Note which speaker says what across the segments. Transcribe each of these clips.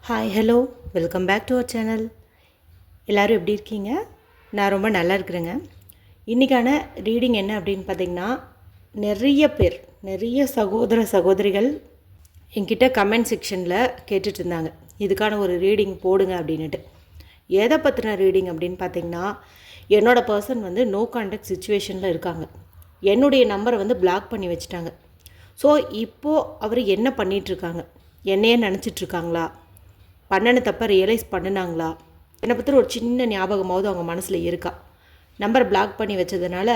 Speaker 1: Hi hello welcome back to our channel. எல்லோரும் எப்படி இருக்கீங்க? நான் ரொம்ப நல்லா இருக்கிறேங்க. இன்றைக்கான ரீடிங் என்ன அப்படின்னு பார்த்திங்கன்னா, நிறைய சகோதர சகோதரிகள் என்கிட்ட கமெண்ட் செக்ஷனில் கேட்டுட்டு இருந்தாங்க, இதுக்கான ஒரு ரீடிங் போடுங்க அப்படின்ட்டு. எதை பற்றின ரீடிங் அப்படின்னு பார்த்திங்கன்னா, என்னோடய பர்சன் வந்து நோ கான்டாக்ட் சுச்சுவேஷனில் இருக்காங்க. என்னுடைய நம்பரை வந்து பிளாக் பண்ணி வச்சுட்டாங்க. ஸோ இப்போது அவர் என்ன பண்ணிகிட்ருக்காங்க, என்னையே நினச்சிட்ருக்காங்களா, பண்ணன தப்பை ரியலைஸ் பண்ணினாங்களா, என்னை பற்றி ஒரு சின்ன ஞாபகமாவது அவங்க மனசில் இருக்கா? நம்பர் பிளாக் பண்ணி வச்சதுனால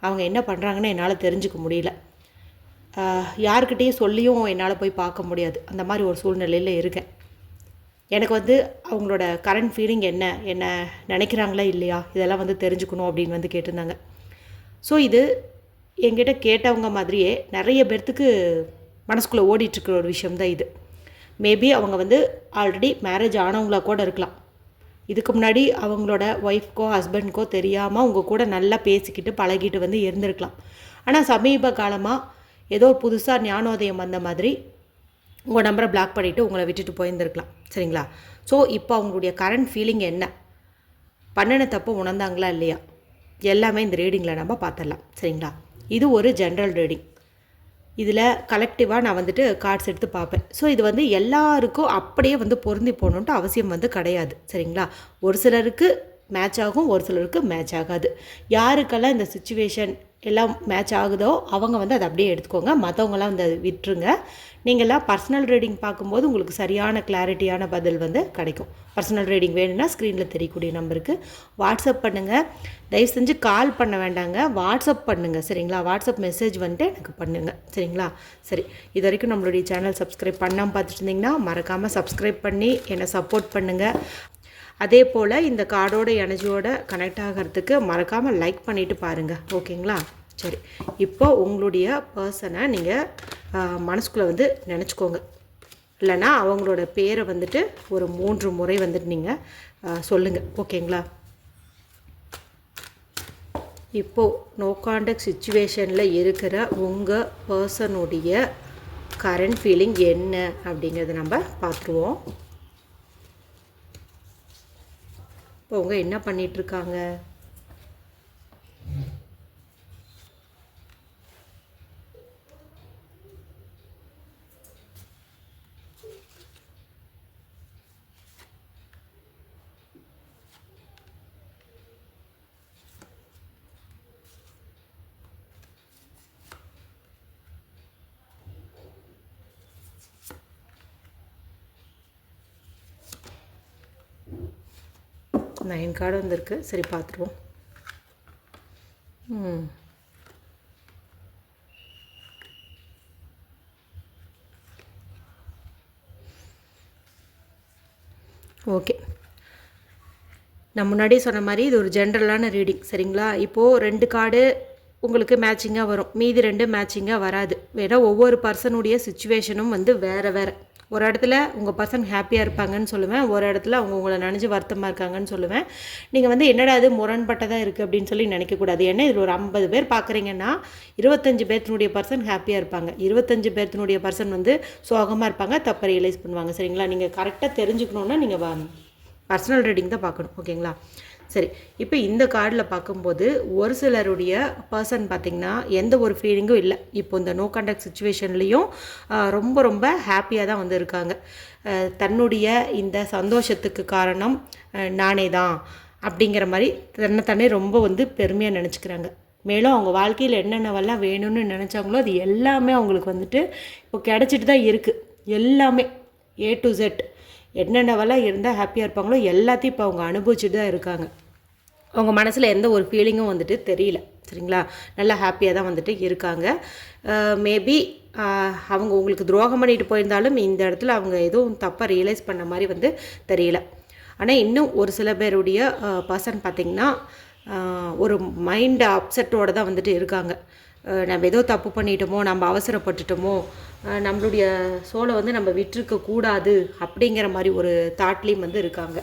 Speaker 1: அவங்க என்ன பண்ணுறாங்கன்னு என்னால் தெரிஞ்சுக்க முடியல. யாருக்கிட்டேயும் சொல்லியும் என்னால் போய் பார்க்க முடியாது. அந்த மாதிரி ஒரு சூழ்நிலையில் இருக்கேன். எனக்கு வந்து அவங்களோட கரண்ட் ஃபீலிங் என்ன நினைக்கிறாங்களா இல்லையா, இதெல்லாம் வந்து தெரிஞ்சுக்கணும் அப்படின்னு வந்து கேட்டிருந்தாங்க. ஸோ இது என்கிட்ட கேட்டவங்க மாதிரியே நிறைய பேர்த்துக்கு மனசுக்குள்ளே ஓடிட்டுருக்கிற ஒரு விஷயம்தான் இது. மேபி அவங்க வந்து ஆல்ரெடி மேரேஜ் ஆனவங்களா கூட இருக்கலாம். இதுக்கு முன்னாடி அவங்களோட ஒய்ஃப்க்கோ ஹஸ்பண்ட்க்கோ தெரியாமல் உங்கள் கூட நல்லா பேசிக்கிட்டு பழகிட்டு வந்து இருந்திருக்கலாம். ஆனால் சமீப காலமாக ஏதோ புதுசாக ஞானோதயம் வந்த மாதிரி உங்கள் நம்பரை பிளாக் பண்ணிவிட்டு உங்களை விட்டுட்டு போயிருந்துருக்கலாம். சரிங்களா? ஸோ இப்போ அவங்களுடைய கரண்ட் ஃபீலிங் என்ன, பண்ணின தப்பு உணர்ந்தாங்களா இல்லையா, எல்லாமே இந்த ரீடிங்கில் நம்ம பார்த்துடலாம். சரிங்களா? இது ஒரு ஜென்ரல் ரீடிங். இதில் கலெக்டிவாக நான் வந்துட்டு கார்ட்ஸ் எடுத்து பார்ப்பேன். ஸோ இது வந்து எல்லாருக்கும் அப்படியே வந்து பொருந்தி போகணுன்ட்டு அவசியம் வந்து கிடையாது. சரிங்களா? ஒரு சிலருக்கு மேட்ச் ஆகும், ஒரு சிலருக்கு மேட்ச் ஆகாது. யாருக்கெல்லாம் இந்த சுச்சுவேஷன் எல்லாம் மேட்ச் ஆகுதோ அவங்க வந்து அதை அப்படியே எடுத்துக்கோங்க. மற்றவங்களாம் வந்து விட்டுருங்க. நீங்கள்லாம் பர்சனல் ரீடிங் பார்க்கும்போது உங்களுக்கு சரியான கிளாரிட்டியான பதில் வந்து கிடைக்கும். பர்சனல் ரீடிங் வேணும்னா ஸ்க்ரீனில் தெரியக்கூடிய நம்பருக்கு வாட்ஸ்அப் பண்ணுங்கள். தயவு செஞ்சு கால் பண்ண வேண்டாங்க, வாட்ஸ்அப் பண்ணுங்கள். சரிங்களா? வாட்ஸ்அப் மெசேஜ் வந்துட்டு எனக்கு பண்ணுங்கள். சரிங்களா? சரி, இது வரைக்கும் நம்மளுடைய சேனல் சப்ஸ்கிரைப் பண்ணாமல் பார்த்துட்டு இருந்தீங்கன்னா மறக்காமல் சப்ஸ்கிரைப் பண்ணி என்னை சப்போர்ட் பண்ணுங்கள். அதே போல் இந்த கார்டோட எனர்ஜியோட கனெக்ட் ஆகிறதுக்கு மறக்காமல் லைக் பண்ணிவிட்டு பாருங்கள். ஓகேங்களா? சரி, இப்போ உங்களுடைய பர்சனை நீங்கள் மனசுக்குள்ளே வந்து நினச்சிக்கோங்க. இல்லைனா அவங்களோட பேரை வந்துட்டு ஒரு 3 முறை வந்துட்டு நீங்கள் சொல்லுங்கள். ஓகேங்களா? இப்போது நோ கான்டாக்ட் சுச்சுவேஷனில் இருக்கிற உங்கள் பர்சனுடைய கரண்ட் ஃபீலிங் என்ன அப்படிங்கிறத நம்ம பார்த்துருவோம். இப்போ அவங்க என்ன பண்ணிகிட்ருக்காங்க, நைன் கார்டு வந்திருக்கு. சரி, பார்த்துருவோம். ஓகே, நான் முன்னாடியே சொன்ன மாதிரி இது ஒரு ஜென்ரலான ரீடிங். சரிங்களா? இப்போது 2 கார்டு உங்களுக்கு மேட்சிங்காக வரும், மீதி 2 மேட்சிங்காக வராது. வேணா ஒவ்வொரு பர்சனுடைய சுச்சுவேஷனும் வந்து வேறு. ஒரு இடத்துல உங்கள் பர்சன் ஹாப்பியாக இருப்பாங்கன்னு சொல்லுவேன், ஒரு இடத்துல அவங்க உங்களை நினச்சி வருத்தமாக இருக்காங்கன்னு சொல்லுவேன். நீங்கள் வந்து என்னடா அது முரண்பட்டதாக இருக்குது அப்படின்னு சொல்லி நினைக்கக்கூடாது. ஏன்னா இதில் ஒரு 50 பேர் பார்க்குறீங்கன்னா 25 பேர்த்தினுடைய பர்சன் ஹாப்பியாக இருப்பாங்க, 25 பேர்த்தினுடைய பர்சன் வந்து சோகமாக இருப்பாங்க, தப்பை ரியலைஸ் பண்ணுவாங்க. சரிங்களா? நீங்கள் கரெக்டாக தெரிஞ்சுக்கணுன்னா நீங்கள் பர்சனல் ரீடிங் தான் பார்க்கணும். ஓகேங்களா? சரி, இப்போ இந்த கார்டில் பார்க்கும்போது ஒரு சிலருடைய பர்சன் பார்த்திங்கன்னா எந்த ஒரு ஃபீலிங்கும் இல்லை. இப்போ இந்த நோ கான்டாக்ட் சுச்சுவேஷன்லேயும் ரொம்ப ஹாப்பியாக தான் வந்து இருக்காங்க. தன்னுடைய இந்த சந்தோஷத்துக்கு காரணம் நானே தான் அப்படிங்கிற மாதிரி தன்னை ரொம்ப வந்து பெருமையாக நினச்சிக்கிறாங்க. மேலும் அவங்க வாழ்க்கையில் என்னென்னவெல்லாம் வேணும்னு நினச்சாங்களோ அது எல்லாமே அவங்களுக்கு வந்துட்டு இப்போ கிடச்சிட்டு தான் இருக்குது. எல்லாமே A to Z என்னென்னவெல்லாம் இருந்தால் ஹாப்பியாக இருப்பாங்களோ எல்லாத்தையும் இப்போ அவங்க அனுபவிச்சுட்டு தான் இருக்காங்க. அவங்க மனசில் எந்த ஒரு ஃபீலிங்கும் வந்துட்டு தெரியல. சரிங்களா? நல்லா ஹாப்பியாக தான் வந்துட்டு இருக்காங்க. மேபி அவங்க உங்களுக்கு துரோகம் பண்ணிட்டு போயிருந்தாலும் இந்த இடத்துல அவங்க எதுவும் தப்பாக ரியலைஸ் பண்ண மாதிரி வந்து தெரியல. ஆனால் இன்னும் ஒரு சில பேருடைய பர்சன் பார்த்திங்கன்னா ஒரு மைண்ட் அப்செட்டோடு தான் வந்துட்டு இருக்காங்க. நம்ம ஏதோ தப்பு பண்ணிட்டோமோ, நம்ம அவசரப்பட்டுட்டோமோ, நம்மளுடைய சோலை வந்து நம்ம விட்டுருக்கக்கூடாது அப்படிங்கிற மாதிரி ஒரு தாட்லேயும் வந்து இருக்காங்க.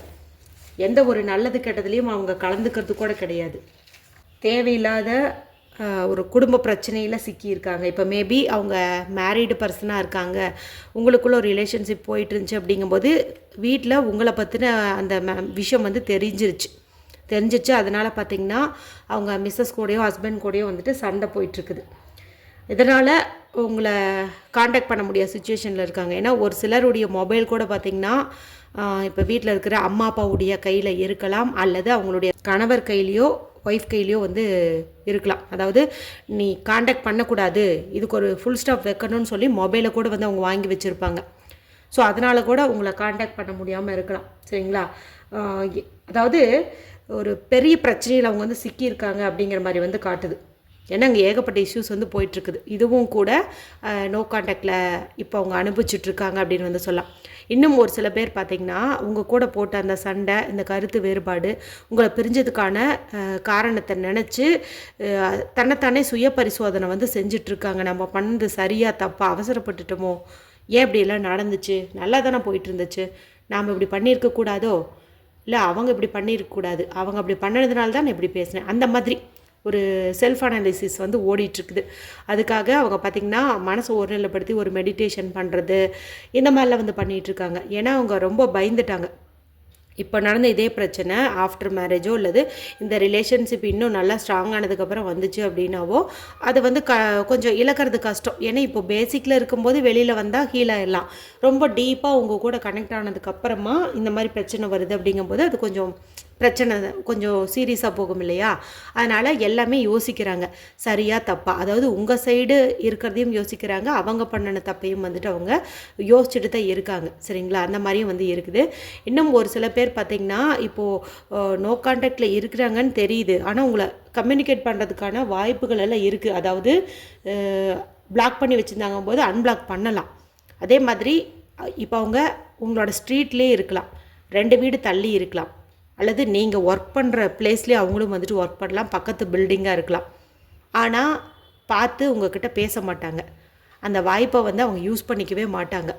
Speaker 1: எந்த ஒரு நல்லது கெட்டதுலேயும் அவங்க கலந்துக்கிறது கூட கிடையாது. தேவையில்லாத ஒரு குடும்ப பிரச்சனையில் சிக்கியிருக்காங்க. இப்போ மேபி அவங்க மேரீடு பர்சனாக இருக்காங்க, உங்களுக்குள்ள ஒரு ரிலேஷன்ஷிப் போயிட்டு இருந்துச்சு அப்படிங்கும்போது வீட்டில் உங்களை பற்றின அந்த விஷயம் வந்து தெரிஞ்சிச்சு. அதனால் பார்த்திங்கன்னா அவங்க மிஸ்ஸஸ் கூடயோ ஹஸ்பண்ட் கூடயோ வந்துட்டு சண்டை போயிட்டுருக்குது. இதனால் உங்களை காண்டாக்ட் பண்ண முடியாத சுச்சுவேஷனில் இருக்காங்க. ஏன்னா ஒரு சிலருடைய மொபைல் கூட பார்த்திங்கன்னா இப்போ வீட்டில் இருக்கிற அம்மா அப்பாவுடைய கையில் இருக்கலாம், அல்லது அவங்களுடைய கணவர் கையிலையோ ஒய்ஃப் கையிலையோ வந்து இருக்கலாம். அதாவது நீ காண்டாக்ட் பண்ணக்கூடாது, இதுக்கு ஒரு ஃபுல் ஸ்டாப் வைக்கணும்னு சொல்லி மொபைலை கூட வந்து அவங்க வாங்கி வச்சுருப்பாங்க. ஸோ அதனால் கூட உங்களை காண்டாக்ட் பண்ண முடியாமல் இருக்கலாம். சரிங்களா? அதாவது ஒரு பெரிய பிரச்சனையில் அவங்க வந்து சிக்கியிருக்காங்க அப்படிங்கிற மாதிரி வந்து காட்டுது. ஏன்னா அங்கே ஏகப்பட்ட இஷ்யூஸ் வந்து போயிட்டுருக்குது. இதுவும் கூட நோ காண்டாக்டில் இப்போ அவங்க அனுபவிச்சுட்ருக்காங்க அப்படின்னு வந்து சொல்லலாம். இன்னும் ஒரு சில பேர் பார்த்திங்கன்னா உங்கள் கூட போட்ட அந்த சண்டை, இந்த கருத்து வேறுபாடு உங்களை பிரிஞ்சதுக்கான காரணத்தை நினச்சி தன்னைத்தானே சுய பரிசோதனை வந்து செஞ்சிட்ருக்காங்க. நம்ம பண்ணது சரியாக தப்பாக அவசரப்பட்டுட்டோமோ, ஏன் இப்படியெல்லாம் நடந்துச்சு, நல்லா தானே போயிட்டு இருந்துச்சு, நாம் இப்படி பண்ணியிருக்கக்கூடாதோ, இல்லை அவங்க இப்படி பண்ணியிருக்கக்கூடாது, அவங்க அப்படி பண்ணதுனால தான் நான் இப்படி பேசினேன், அந்த மாதிரி ஒரு செல்ஃப் அனாலிசிஸ் வந்து ஓடிட்டுருக்குது. அதுக்காக அவங்க பார்த்திங்கன்னா மனசை ஒருநிலைப்படுத்தி ஒரு மெடிடேஷன் பண்ணுறது இந்த மாதிரிலாம் வந்து பண்ணிகிட்ருக்காங்க. ஏன்னா அவங்க ரொம்ப பயந்துட்டாங்க. இப்போ நடந்த இதே பிரச்சனை ஆஃப்டர் மேரேஜோ அல்லது இந்த ரிலேஷன்ஷிப் இன்னும் நல்லா ஸ்ட்ராங் ஆனதுக்கப்புறம் வந்துச்சு அப்படின்னாவோ அது வந்து கொஞ்சம் இழக்கிறது கஷ்டம். ஏன்னா இப்போ பேசிக்கில் இருக்கும்போது வெளியில் வந்தால் ஹீல் ஆகிடலாம். ரொம்ப டீப்பாக உங்கள் கூட கனெக்ட் ஆனதுக்கப்புறமா இந்த மாதிரி பிரச்சனை வருது அப்படிங்கும்போது அது கொஞ்சம் பிரச்சனை கொஞ்சம் சீரியஸாக போகும் இல்லையா? அதனால் எல்லாமே யோசிக்கிறாங்க, சரியா தப்பா. அதாவது உங்கள் சைடு இருக்கிறதையும் யோசிக்கிறாங்க, அவங்க பண்ணின தப்பையும் வந்துட்டு அவங்க யோசிச்சுட்டு தான் இருக்காங்க. சரிங்களா? அந்த மாதிரியும் வந்து இருக்குது. இன்னும் ஒரு சில பேர் பார்த்திங்கன்னா இப்போது நோ கான்டாக்டில் இருக்கிறாங்கன்னு தெரியுது, ஆனால் உங்களை கம்யூனிகேட் பண்ணுறதுக்கான வாய்ப்புகள் எல்லாம் இருக்குது. அதாவது பிளாக் பண்ணி வச்சுருந்தாங்க போது அன்பிளாக் பண்ணலாம். அதே மாதிரி இப்போ அவங்க உங்களோட ஸ்ட்ரீட்லேயே இருக்கலாம், 2 வீடு தள்ளி இருக்கலாம், அல்லது நீங்கள் ஒர்க் பண்ணுற பிளேஸ்லேயே அவங்களும் வந்துட்டு ஒர்க் பண்ணலாம், பக்கத்து பில்டிங்காக இருக்கலாம். ஆனால் பார்த்து உங்கள்கிட்ட பேச மாட்டாங்க. அந்த வாய்ப்பை வந்து அவங்க யூஸ் பண்ணிக்கவே மாட்டாங்க.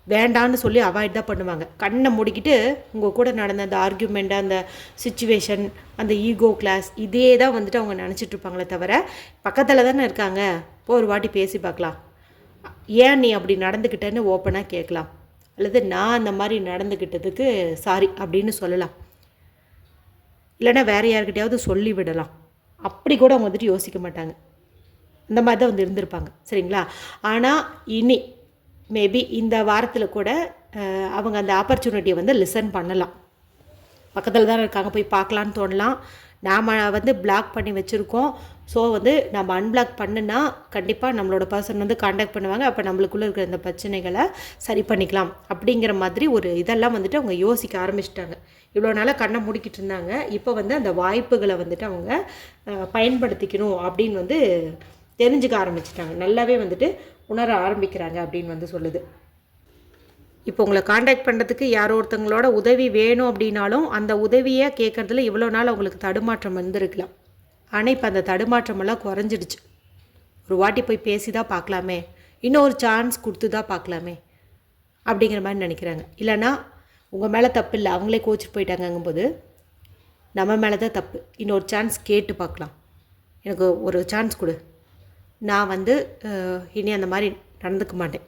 Speaker 1: வேண்டான்னு சொல்லி அவாய்ட் தான் பண்ணுவாங்க. கண்ணை மூடிக்கிட்டு உங்கள் கூட நடந்த அந்த ஆர்கியூமெண்ட், அந்த சிச்சுவேஷன், அந்த ஈகோ கிளாஸ் இதே தான் வந்துட்டு அவங்க நினச்சிட்ருப்பாங்களே தவிர பக்கத்தில் தானே இருக்காங்க, ஒரு வாட்டி பேசி பார்க்கலாம், ஏன் நீ அப்படி நடந்துக்கிட்டேன்னு ஓப்பனாக கேட்கலாம், அல்லது நான் அந்த மாதிரி நடந்துக்கிட்டதுக்கு சாரி அப்படின்னு சொல்லலாம், இல்லைனா வேறு யார்கிட்டையாவது சொல்லி விடலாம். அப்படி கூட அவங்க வந்துட்டு யோசிக்க மாட்டாங்க. இந்த மாதிரி தான் வந்து இருந்திருப்பாங்க. சரிங்களா? ஆனால் இனி மேபி இந்த வாரத்தில் கூட அவங்க அந்த ஆப்பர்ச்சுனிட்டியை வந்து லிசன் பண்ணலாம். பக்கத்தில் தான் இருக்காங்க, போய் பார்க்கலான்னு தோணலாம். நாம் வந்து பிளாக் பண்ணி வச்சுருக்கோம், ஸோ வந்து நம்ம அன்பிளாக் பண்ணுனா கண்டிப்பாக நம்மளோட பர்சன் வந்து காண்டாக்ட் பண்ணுவாங்க, அப்போ நம்மளுக்குள்ளே இருக்கிற இந்த பிரச்சனைகளை சரி பண்ணிக்கலாம் அப்படிங்கிற மாதிரி ஒரு இதெல்லாம் வந்துட்டு அவங்க யோசிக்க ஆரம்பிச்சிட்டாங்க. இவ்வளோ நாளாக கண்ணை மூடிக்கிட்டு இருந்தாங்க, இப்போ வந்து அந்த வாய்ப்புகளை வந்துட்டு அவங்க பயன்படுத்திக்கணும் அப்படின்னு வந்து தெரிஞ்சுக்க ஆரம்பிச்சிட்டாங்க. நல்லாவே வந்துட்டு உணர ஆரம்பிக்கிறாங்க அப்படின்னு வந்து சொல்லுது. இப்போ உங்களை காண்டாக்ட் பண்ணுறதுக்கு யாரோ ஒருத்தங்களோட உதவி வேணும் அப்படின்னாலும் அந்த உதவியை கேட்குறதுல இவ்வளோ நாள் அவங்களுக்கு தடுமாற்றம் வந்துருக்கலாம். ஆனால் இப்போ அந்த தடுமாற்றமெல்லாம் குறைஞ்சிடுச்சு. ஒரு வாட்டி போய் பேசி தான் பார்க்கலாமே, இன்னொரு சான்ஸ் கொடுத்து தான் பார்க்கலாமே அப்படிங்கிற மாதிரி நினைக்கிறாங்க. இல்லைனா உங்கள் மேலே தப்பு இல்லை, அவங்களே கோச்சிட்டு போயிட்டாங்கங்கும்போது நம்ம மேலே தான் தப்பு, இன்னொரு சான்ஸ் கேட்டு பார்க்கலாம், எனக்கு ஒரு சான்ஸ் கொடு, நான் வந்து இனி அந்த மாதிரி நடந்துக்க மாட்டேன்,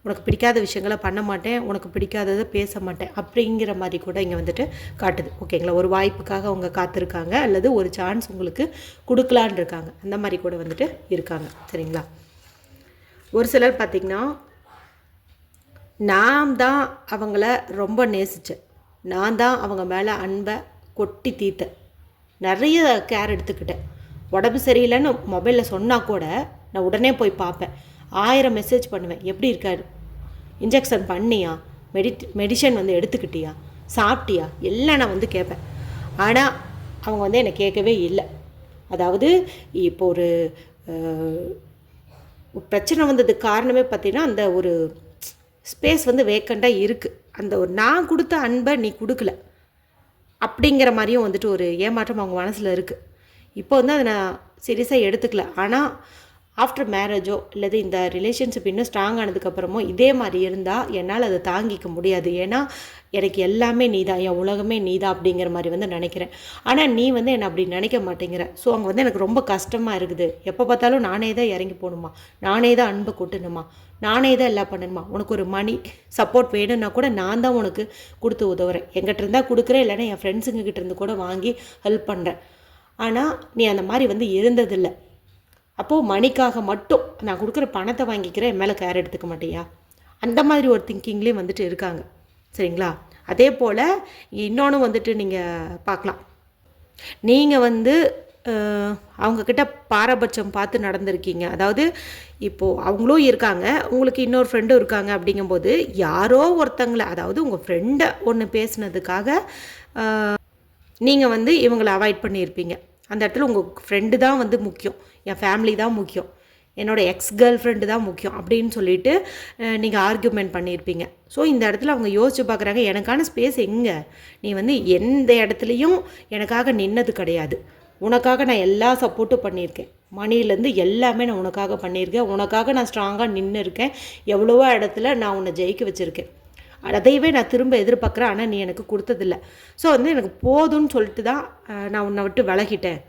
Speaker 1: உனக்கு பிடிக்காத விஷயங்களை பண்ண மாட்டேன், உனக்கு பிடிக்காததை பேச மாட்டேன் அப்படிங்கிற மாதிரி கூட இங்கே வந்துட்டு காட்டுது. ஓகேங்களா? ஒரு வாய்ப்புக்காக அவங்க காத்திருக்காங்க, அல்லது ஒரு சான்ஸ் உங்களுக்கு கொடுக்கலான் இருக்காங்க, அந்த மாதிரி கூட வந்துட்டு இருக்காங்க. சரிங்களா? ஒரு சிலர் பார்த்திங்கன்னா நான் தான் அவங்கள ரொம்ப நேசித்தேன், நான் தான் அவங்க மேலே அன்பை கொட்டி தீர்த்தேன், நிறைய கேர் எடுத்துக்கிட்டேன், உடம்பு சரியில்லைன்னு மொபைலில் சொன்னால் கூட நான் உடனே போய் பார்ப்பேன், 1000 மெசேஜ் பண்ணுவேன், எப்படி இருக்காரு, இன்ஜெக்ஷன் பண்ணியா, மெடிசன் வந்து எடுத்துக்கிட்டியா, சாப்பிட்டியா, எல்லாம் நான் வந்து கேட்பேன். ஆனால் அவங்க வந்து என்னை கேட்கவே இல்லை. அதாவது இப்போ ஒரு பிரச்சனை வந்ததுக்கு காரணமே பார்த்திங்கன்னா அந்த ஒரு ஸ்பேஸ் வந்து வேக்கண்ட்டாக இருக்குது, அந்த ஒரு நான் கொடுத்த அன்பை நீ கொடுக்கல அப்படிங்கிற மாதிரியும் வந்துட்டு ஒரு ஏமாற்றம் அவங்க மனசில் இருக்குது. இப்போ வந்து அதை நான் சீரியஸாக எடுத்துக்கல. ஆனால் ஆஃப்டர் மேரேஜோ இல்லது இந்த ரிலேஷன்ஷிப் இன்னும் ஸ்ட்ராங் ஆனதுக்கப்புறமோ இதே மாதிரி இருந்தால் என்னால் அதை தாங்கிக்க முடியாது. ஏன்னா எனக்கு எல்லாமே நீ தான், என் உலகமே நீ தான் அப்படிங்கிற மாதிரி வந்து நினைக்கிறேன். ஆனால் நீ வந்து என்னை அப்படி நினைக்க மாட்டேங்கிற. ஸோ அங்கே வந்து எனக்கு ரொம்ப கஷ்டமாக இருக்குது. எப்போ பார்த்தாலும் நானே தான் இறங்கி போகணுமா, நானே தான் அன்பை கொட்டணுமா, நானே தான் எல்லாம் பண்ணணுமா, உனக்கு ஒரு மணி சப்போர்ட் வேணும்னா கூட நான் தான் உனக்கு கொடுத்து உதவுறேன். எங்கிட்ட இருந்தால் கொடுக்குறேன், இல்லைன்னா என் ஃப்ரெண்ட்ஸுங்க கிட்டேருந்து கூட வாங்கி ஹெல்ப் பண்ணுறேன். ஆனால் நீ அந்த மாதிரி வந்து இருந்ததில்லை. அப்போது மணிக்காக மட்டும் நான் கொடுக்குற பணத்தை வாங்கிக்கிறேன், என் மேலே கேர் எடுத்துக்க மாட்டியா, அந்த மாதிரி ஒரு திங்கிங்லேயே வந்துட்டு இருக்காங்க. சரிங்களா? அதே போல் இன்னொன்று வந்துட்டு நீங்கள் பார்க்கலாம். நீங்கள் வந்து அவங்கக்கிட்ட பாரபட்சம் பார்த்து நடந்திருக்கீங்க. அதாவது இப்போது அவங்களும் இருக்காங்க, உங்களுக்கு இன்னொரு ஃப்ரெண்டும் இருக்காங்க. அப்படிங்கும்போது யாரோ ஒருத்தங்களை, அதாவது உங்கள் ஃப்ரெண்டை ஒன்று பேசுனதுக்காக நீங்கள் வந்து இவங்களை அவாய்ட் பண்ணியிருப்பீங்க. அந்த இடத்துல உங்கள் ஃப்ரெண்டு தான் வந்து முக்கியம், என் ஃபேமிலி தான் முக்கியம், என்னோடய எக்ஸ் கேர்ள் ஃப்ரெண்டு தான் முக்கியம் அப்படின்னு சொல்லிட்டு நீங்கள் ஆர்கியூமெண்ட் பண்ணியிருப்பீங்க. ஸோ இந்த இடத்துல அவங்க யோசிச்சு பார்க்குறாங்க, எனக்கான ஸ்பேஸ் எங்கே, நீ வந்து எந்த இடத்துலையும் எனக்காக நின்னது கிடையாது, உனக்காக நான் எல்லா சப்போர்ட்டும் பண்ணியிருக்கேன், மணிலேருந்து எல்லாமே நான் உனக்காக பண்ணியிருக்கேன், உனக்காக நான் ஸ்ட்ராங்காக நின்று இருக்கேன், எவ்வளவோ இடத்துல நான் உன்னை ஜெயிக்க வச்சுருக்கேன், அதையவே நான் திரும்ப எதிர்பார்க்குறேன், ஆனால் நீ எனக்கு கொடுத்ததில்ல. ஸோ வந்து எனக்கு போதும்னு சொல்லிட்டு தான் நான் உன்னை விட்டு விலகிட்டேன்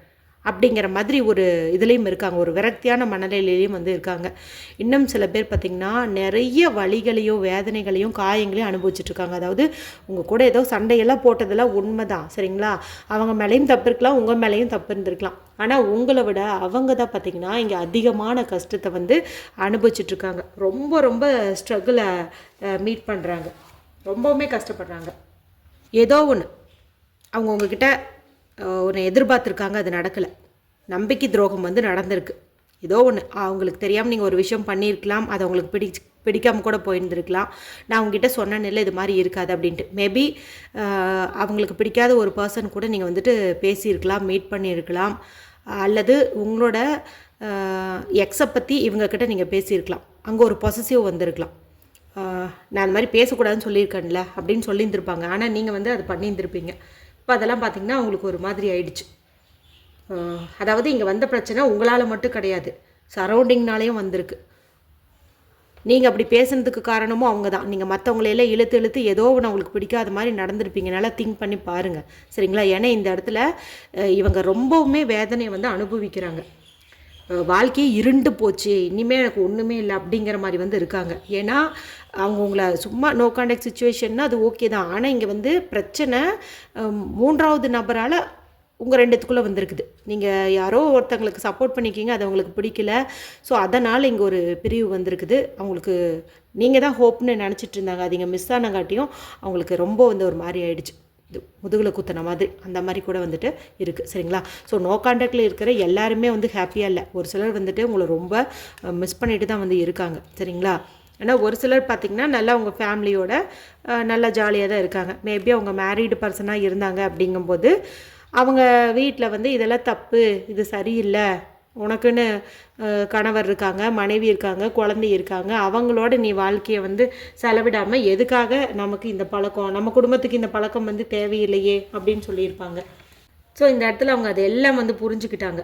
Speaker 1: அப்படிங்கிற மாதிரி ஒரு இதுலேயும் இருக்காங்க, ஒரு விரக்தியான மனநிலையிலையும் வந்து இருக்காங்க. இன்னும் சில பேர் பார்த்திங்கன்னா நிறைய வலிகளையும் வேதனைகளையும் காயங்களையும் அனுபவிச்சுட்ருக்காங்க. அதாவது உங்கள் கூட ஏதோ சண்டையெல்லாம் போட்டதெல்லாம் உண்மை தான், சரிங்களா? அவங்க மேலேயும் தப்பு இருக்கலாம், உங்கள் மேலேயும் தப்பு இருந்திருக்கலாம். ஆனால் உங்களை விட அவங்க தான் பார்த்திங்கன்னா இங்கே அதிகமான கஷ்டத்தை வந்து அனுபவிச்சுட்ருக்காங்க. ரொம்ப ரொம்ப ஸ்ட்ரகிளை மீட் பண்ணுறாங்க, ரொம்பவுமே கஷ்டப்படுறாங்க. ஏதோ ஒன்று அவங்க உங்ககிட்ட ஒன்று எதிர்பார்த்துருக்காங்க, அது நடக்கலை, நம்பிக்கை துரோகம் வந்து நடந்திருக்கு. ஏதோ ஒன்று அவங்களுக்கு தெரியாமல் நீங்கள் ஒரு விஷயம் பண்ணியிருக்கலாம், அது அவங்களுக்கு பிடிக்காமல் கூட போயிருந்துருக்கலாம். நான் அவங்ககிட்ட சொன்னேன்ல இது மாதிரி இருக்காது அப்படின்ட்டு. மேபி அவங்களுக்கு பிடிக்காத ஒரு பர்சன் கூட நீங்கள் வந்துட்டு பேசியிருக்கலாம், மீட் பண்ணியிருக்கலாம், அல்லது உங்களோட எக்ஸை பற்றி இவங்கக்கிட்ட நீங்கள் பேசியிருக்கலாம், அங்கே ஒரு பொசசிவ் வந்திருக்கலாம். நான் அந்த மாதிரி பேசக்கூடாதுன்னு சொல்லியிருக்கேன்ல அப்படின்னு சொல்லியிருந்திருப்பாங்க. ஆனால் நீங்கள் வந்து அது பண்ணியிருந்திருப்பீங்க. இப்போ அதெல்லாம் பார்த்திங்கன்னா அவங்களுக்கு ஒரு மாதிரி ஆயிடுச்சு. அதாவது இங்கே வந்த பிரச்சனை உங்களால் மட்டும் கிடையாது, சரௌண்டிங்னாலேயும் வந்திருக்கு. நீங்கள் அப்படி பேசுனதுக்கு காரணமும் அவங்க தான். நீங்கள் மற்றவங்களையெல்லாம் இழுத்து இழுத்து ஏதோ ஒன்று அவங்களுக்கு பிடிக்காத மாதிரி நடந்திருப்பீங்க. நல்லா திங்க் பண்ணி பாருங்கள், சரிங்களா? ஏன்னா இந்த இடத்துல இவங்க ரொம்பவுமே வேதனையை வந்து அனுபவிக்கிறாங்க. வாழ்க்கையே இருண்டு போச்சு, இனிமேல் எனக்கு ஒன்றுமே இல்லை அப்படிங்கிற மாதிரி வந்து இருக்காங்க. ஏன்னா அவங்க உங்களை சும்மா நோ கான்டாக்ட் சுச்சுவேஷன்னா அது ஓகே தான். ஆனால் இங்கே வந்து பிரச்சனை மூன்றாவது நபரால் உங்கள் ரெண்டுத்துக்குள்ளே வந்திருக்குது. நீங்கள் யாரோ ஒருத்தங்களுக்கு சப்போர்ட் பண்ணிக்கிங்க, அது அவங்களுக்கு பிடிக்கல. ஸோ அதனால் இங்கே ஒரு பிரிவு வந்திருக்குது. அவங்களுக்கு நீங்கள் தான் ஹோப்னு நினச்சிட்டு இருந்தாங்க, அது இங்கே மிஸ் ஆனங்காட்டியும் அவங்களுக்கு ரொம்ப வந்து ஒரு மாதிரி ஆயிடுச்சு, இது முதுகில் குத்தின மாதிரி, அந்த மாதிரி கூட வந்துட்டு இருக்குது, சரிங்களா? ஸோ நோ கான்டாக்டில் இருக்கிற எல்லாருமே வந்து ஹாப்பியாக இல்லை. ஒரு சிலர் வந்துட்டு உங்களை ரொம்ப மிஸ் பண்ணிட்டு தான் வந்து இருக்காங்க, சரிங்களா? ஏன்னா ஒரு சிலர் பார்த்திங்கன்னா நல்லா உங்கள் ஃபேமிலியோட நல்லா ஜாலியாக தான் இருக்காங்க. மேபி அவங்க மேரீடு பர்சனாக இருந்தாங்க அப்படிங்கும்போது அவங்க வீட்டில் வந்து இதெல்லாம் தப்பு, இது சரியில்லை, உனக்குன்னு கணவர் இருக்காங்க, மனைவி இருக்காங்க, குழந்தை இருக்காங்க, அவங்களோட நீ வாழ்க்கையை வந்து செலவிடாமல் எதுக்காக நமக்கு இந்த பழக்கம், நம்ம குடும்பத்துக்கு இந்த பழக்கம் வந்து தேவையில்லையே அப்படின்னு சொல்லியிருப்பாங்க. ஸோ இந்த இடத்துல அவங்க அதெல்லாம் வந்து புரிஞ்சுக்கிட்டாங்க.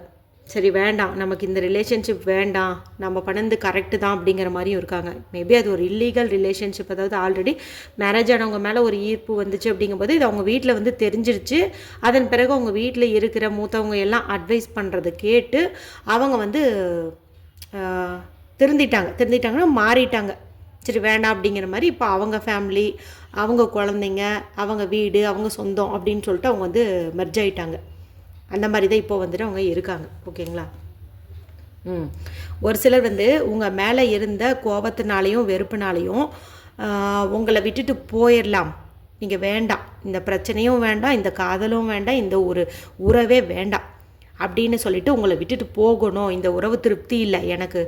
Speaker 1: சரி வேண்டாம், நமக்கு இந்த ரிலேஷன்ஷிப் வேண்டாம், நம்ம பண்ணது கரெக்டு தான் அப்படிங்கிற மாதிரியும் இருக்காங்க. மேபி அது ஒரு இல்லீகல் ரிலேஷன்ஷிப், அதாவது ஆல்ரெடி மேரேஜ் ஆனவங்க மேலே ஒரு ஈர்ப்பு வந்துச்சு அப்படிங்கும்போது இது அவங்க வீட்டில் வந்து தெரிஞ்சிருச்சு. அதன் பிறகு அவங்க வீட்டில் இருக்கிற மூத்தவங்க எல்லாம் அட்வைஸ் பண்ணுறதை கேட்டு அவங்க வந்து திருந்திட்டாங்கன்னா மாறிட்டாங்க. சரி வேண்டாம் அப்படிங்கிற மாதிரி இப்போ அவங்க ஃபேமிலி, அவங்க குழந்தைங்க, அவங்க வீடு, அவங்க சொந்தம் அப்படின்னு சொல்லிட்டு அவங்க வந்து மெர்ஜ் ஆகிட்டாங்க. அந்த மாதிரி தான் இப்போ வந்துட்டு அவங்க இருக்காங்க, ஓகேங்களா? ஒரு சிலர் வந்து உங்கள் மேலே இருந்த கோபத்தினாலையும் வெறுப்புனாலையும் உங்களை விட்டுட்டு போயிடலாம், நீங்கள் வேண்டாம், இந்த பிரச்சனையும் வேண்டாம், இந்த காதலும் வேண்டாம், இந்த ஒரு உறவே வேண்டாம் அப்படின்னு சொல்லிட்டு உங்களை விட்டுட்டு போகணும், இந்த உறவு திருப்தி இல்லை, எனக்கு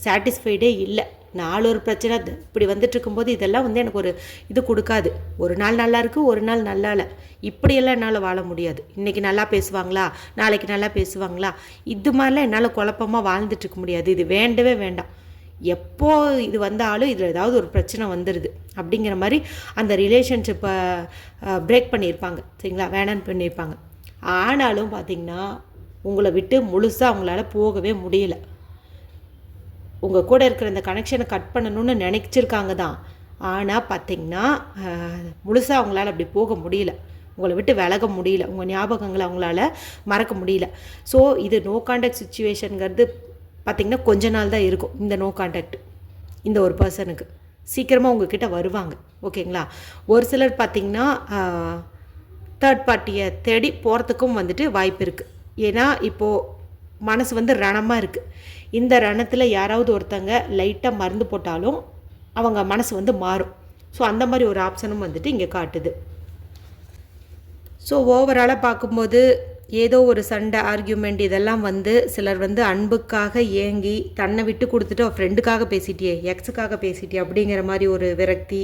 Speaker 1: சாட்டிஸ்ஃபைடே இல்லை, நாலு ஒரு பிரச்சனை இப்படி வந்துட்டு இருக்கும்போது இதெல்லாம் வந்து எனக்கு ஒரு இது கொடுக்காது, ஒரு நாள் நல்லா இருக்குது, ஒரு நாள் நல்லா இல்லை, இப்படியெல்லாம் என்னால் வாழ முடியாது, இன்றைக்கி நல்லா பேசுவாங்களா, நாளைக்கு நல்லா பேசுவாங்களா, இது மாதிரிலாம் என்னால் குழப்பமாக வாழ்ந்துட்டுருக்க முடியாது, இது வேண்டவே வேண்டாம், எப்போ இது வந்தாலும் இதில் ஏதாவது ஒரு பிரச்சனை வந்துடுது அப்படிங்கிற மாதிரி அந்த ரிலேஷன்ஷிப்பை பிரேக் பண்ணியிருப்பாங்க, சரிங்களா? வேணான்னு பண்ணியிருப்பாங்க. ஆனாலும் பார்த்திங்கன்னா உங்களை விட்டு முழுசாக அவங்களால போகவே முடியல. உங்கள் கூட இருக்கிற இந்த கனெக்ஷனை கட் பண்ணணும்னு நினைச்சிருக்காங்க தான். ஆனால் பார்த்திங்கன்னா முழுசாக அவங்களால அப்படி போக முடியல, உங்களை விட்டு விலக முடியல, உங்கள் ஞாபகங்களை அவங்களால மறக்க முடியல. ஸோ இது நோ கான்டாக்ட் சுச்சுவேஷனுங்கிறது பார்த்திங்கன்னா கொஞ்ச நாள் தான் இருக்கும். இந்த நோ கான்டாக்ட் இந்த ஒரு பர்சனுக்கு சீக்கிரமாக உங்ககிட்ட வருவாங்க. ஓகேங்களா? ஒரு சிலர் பார்த்திங்கன்னா தேர்ட் பார்ட்டியை தேடி போகிறதுக்கும் வந்துட்டு வாய்ப்பு இருக்குது. ஏன்னா இப்போது மனசு வந்து ரணமாக இருக்குது. இந்த ரணத்தில் யாராவது ஒருத்தங்க லைட்டாக மருந்து போட்டாலும் அவங்க மனசு வந்து மாறும். ஸோ அந்த மாதிரி ஒரு ஆப்ஷனும் வந்துட்டு இங்கே காட்டுது. ஸோ ஓவராலாக பார்க்கும்போது ஏதோ ஒரு சண்டை, ஆர்கியூமெண்ட் இதெல்லாம் வந்து சிலர் வந்து அன்புக்காக ஏங்கி தன்னை விட்டு கொடுத்துட்டு ஃப்ரெண்டுக்காக பேசிட்டியே, எக்ஸுக்காக பேசிட்டியே அப்படிங்கிற மாதிரி ஒரு விரக்தி,